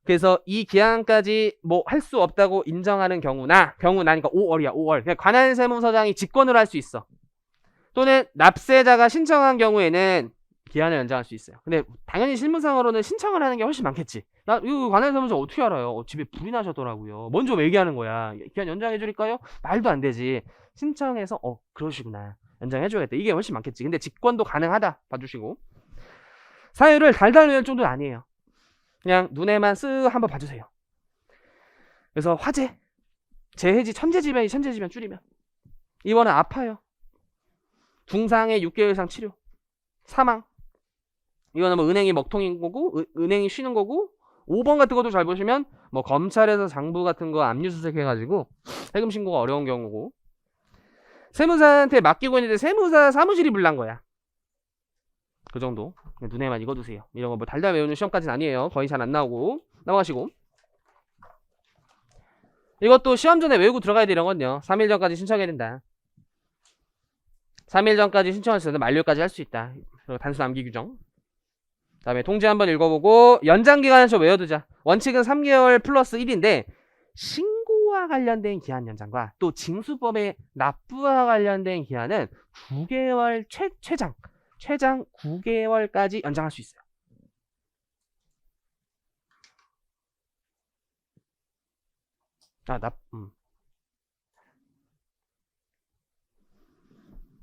그래서 이 기한까지 뭐 할 수 없다고 인정하는 경우나니까 5월이야. 5월. 그러니까 관할세무서장이 직권으로 할 수 있어. 또는 납세자가 신청한 경우에는 기한을 연장할 수 있어요. 근데 당연히 실무상으로는 신청을 하는 게 훨씬 많겠지. 나 이거 관할세무서 어떻게 알아요? 집에 불이 나셨더라고요. 먼저 얘기하는 거야. 기한 연장해 줄까요? 말도 안 되지. 신청해서 그러시구나, 연장해 줘야겠다, 이게 훨씬 많겠지. 근데 직권도 가능하다 봐주시고, 사유를 달달 외울 정도는 아니에요. 그냥 눈에만 쓱 한번 봐주세요. 그래서 화재, 재해지, 천재지변이 천재지변 줄이면 이번은 아파요. 중상의 6개월 이상 치료, 사망. 이거는 뭐 은행이 먹통인 거고, 은행이 쉬는 거고. 5번 같은 것도 잘 보시면 뭐 검찰에서 장부 같은 거 압류수색해가지고 세금 신고가 어려운 경우고, 세무사한테 맡기고 있는데 세무사 사무실이 불난 거야. 그 정도. 눈에만 읽어두세요. 이런 거 뭐 달달 외우는 시험까지는 아니에요. 거의 잘 안 나오고. 넘어가시고. 이것도 시험 전에 외우고 들어가야 돼. 이런 건요, 3일 전까지 신청해야 된다. 3일 전까지 신청할 수 있는데 만료까지 할 수 있다. 그리고 단순 암기 규정. 그 다음에 통지 한번 읽어보고 연장기간은 좀 외워두자. 원칙은 3개월 플러스 1인데 신고 납부와 관련된 기한 연장과 또 징수법의 납부와 관련된 기한은 9개월 최장 9개월까지 연장할 수 있어요.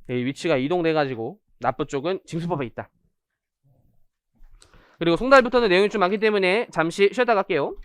이 위치가 이동돼가지고 납부 쪽은 징수법에 있다. 그리고 송달부터는 내용이 좀 많기 때문에 잠시 쉬었다 갈게요.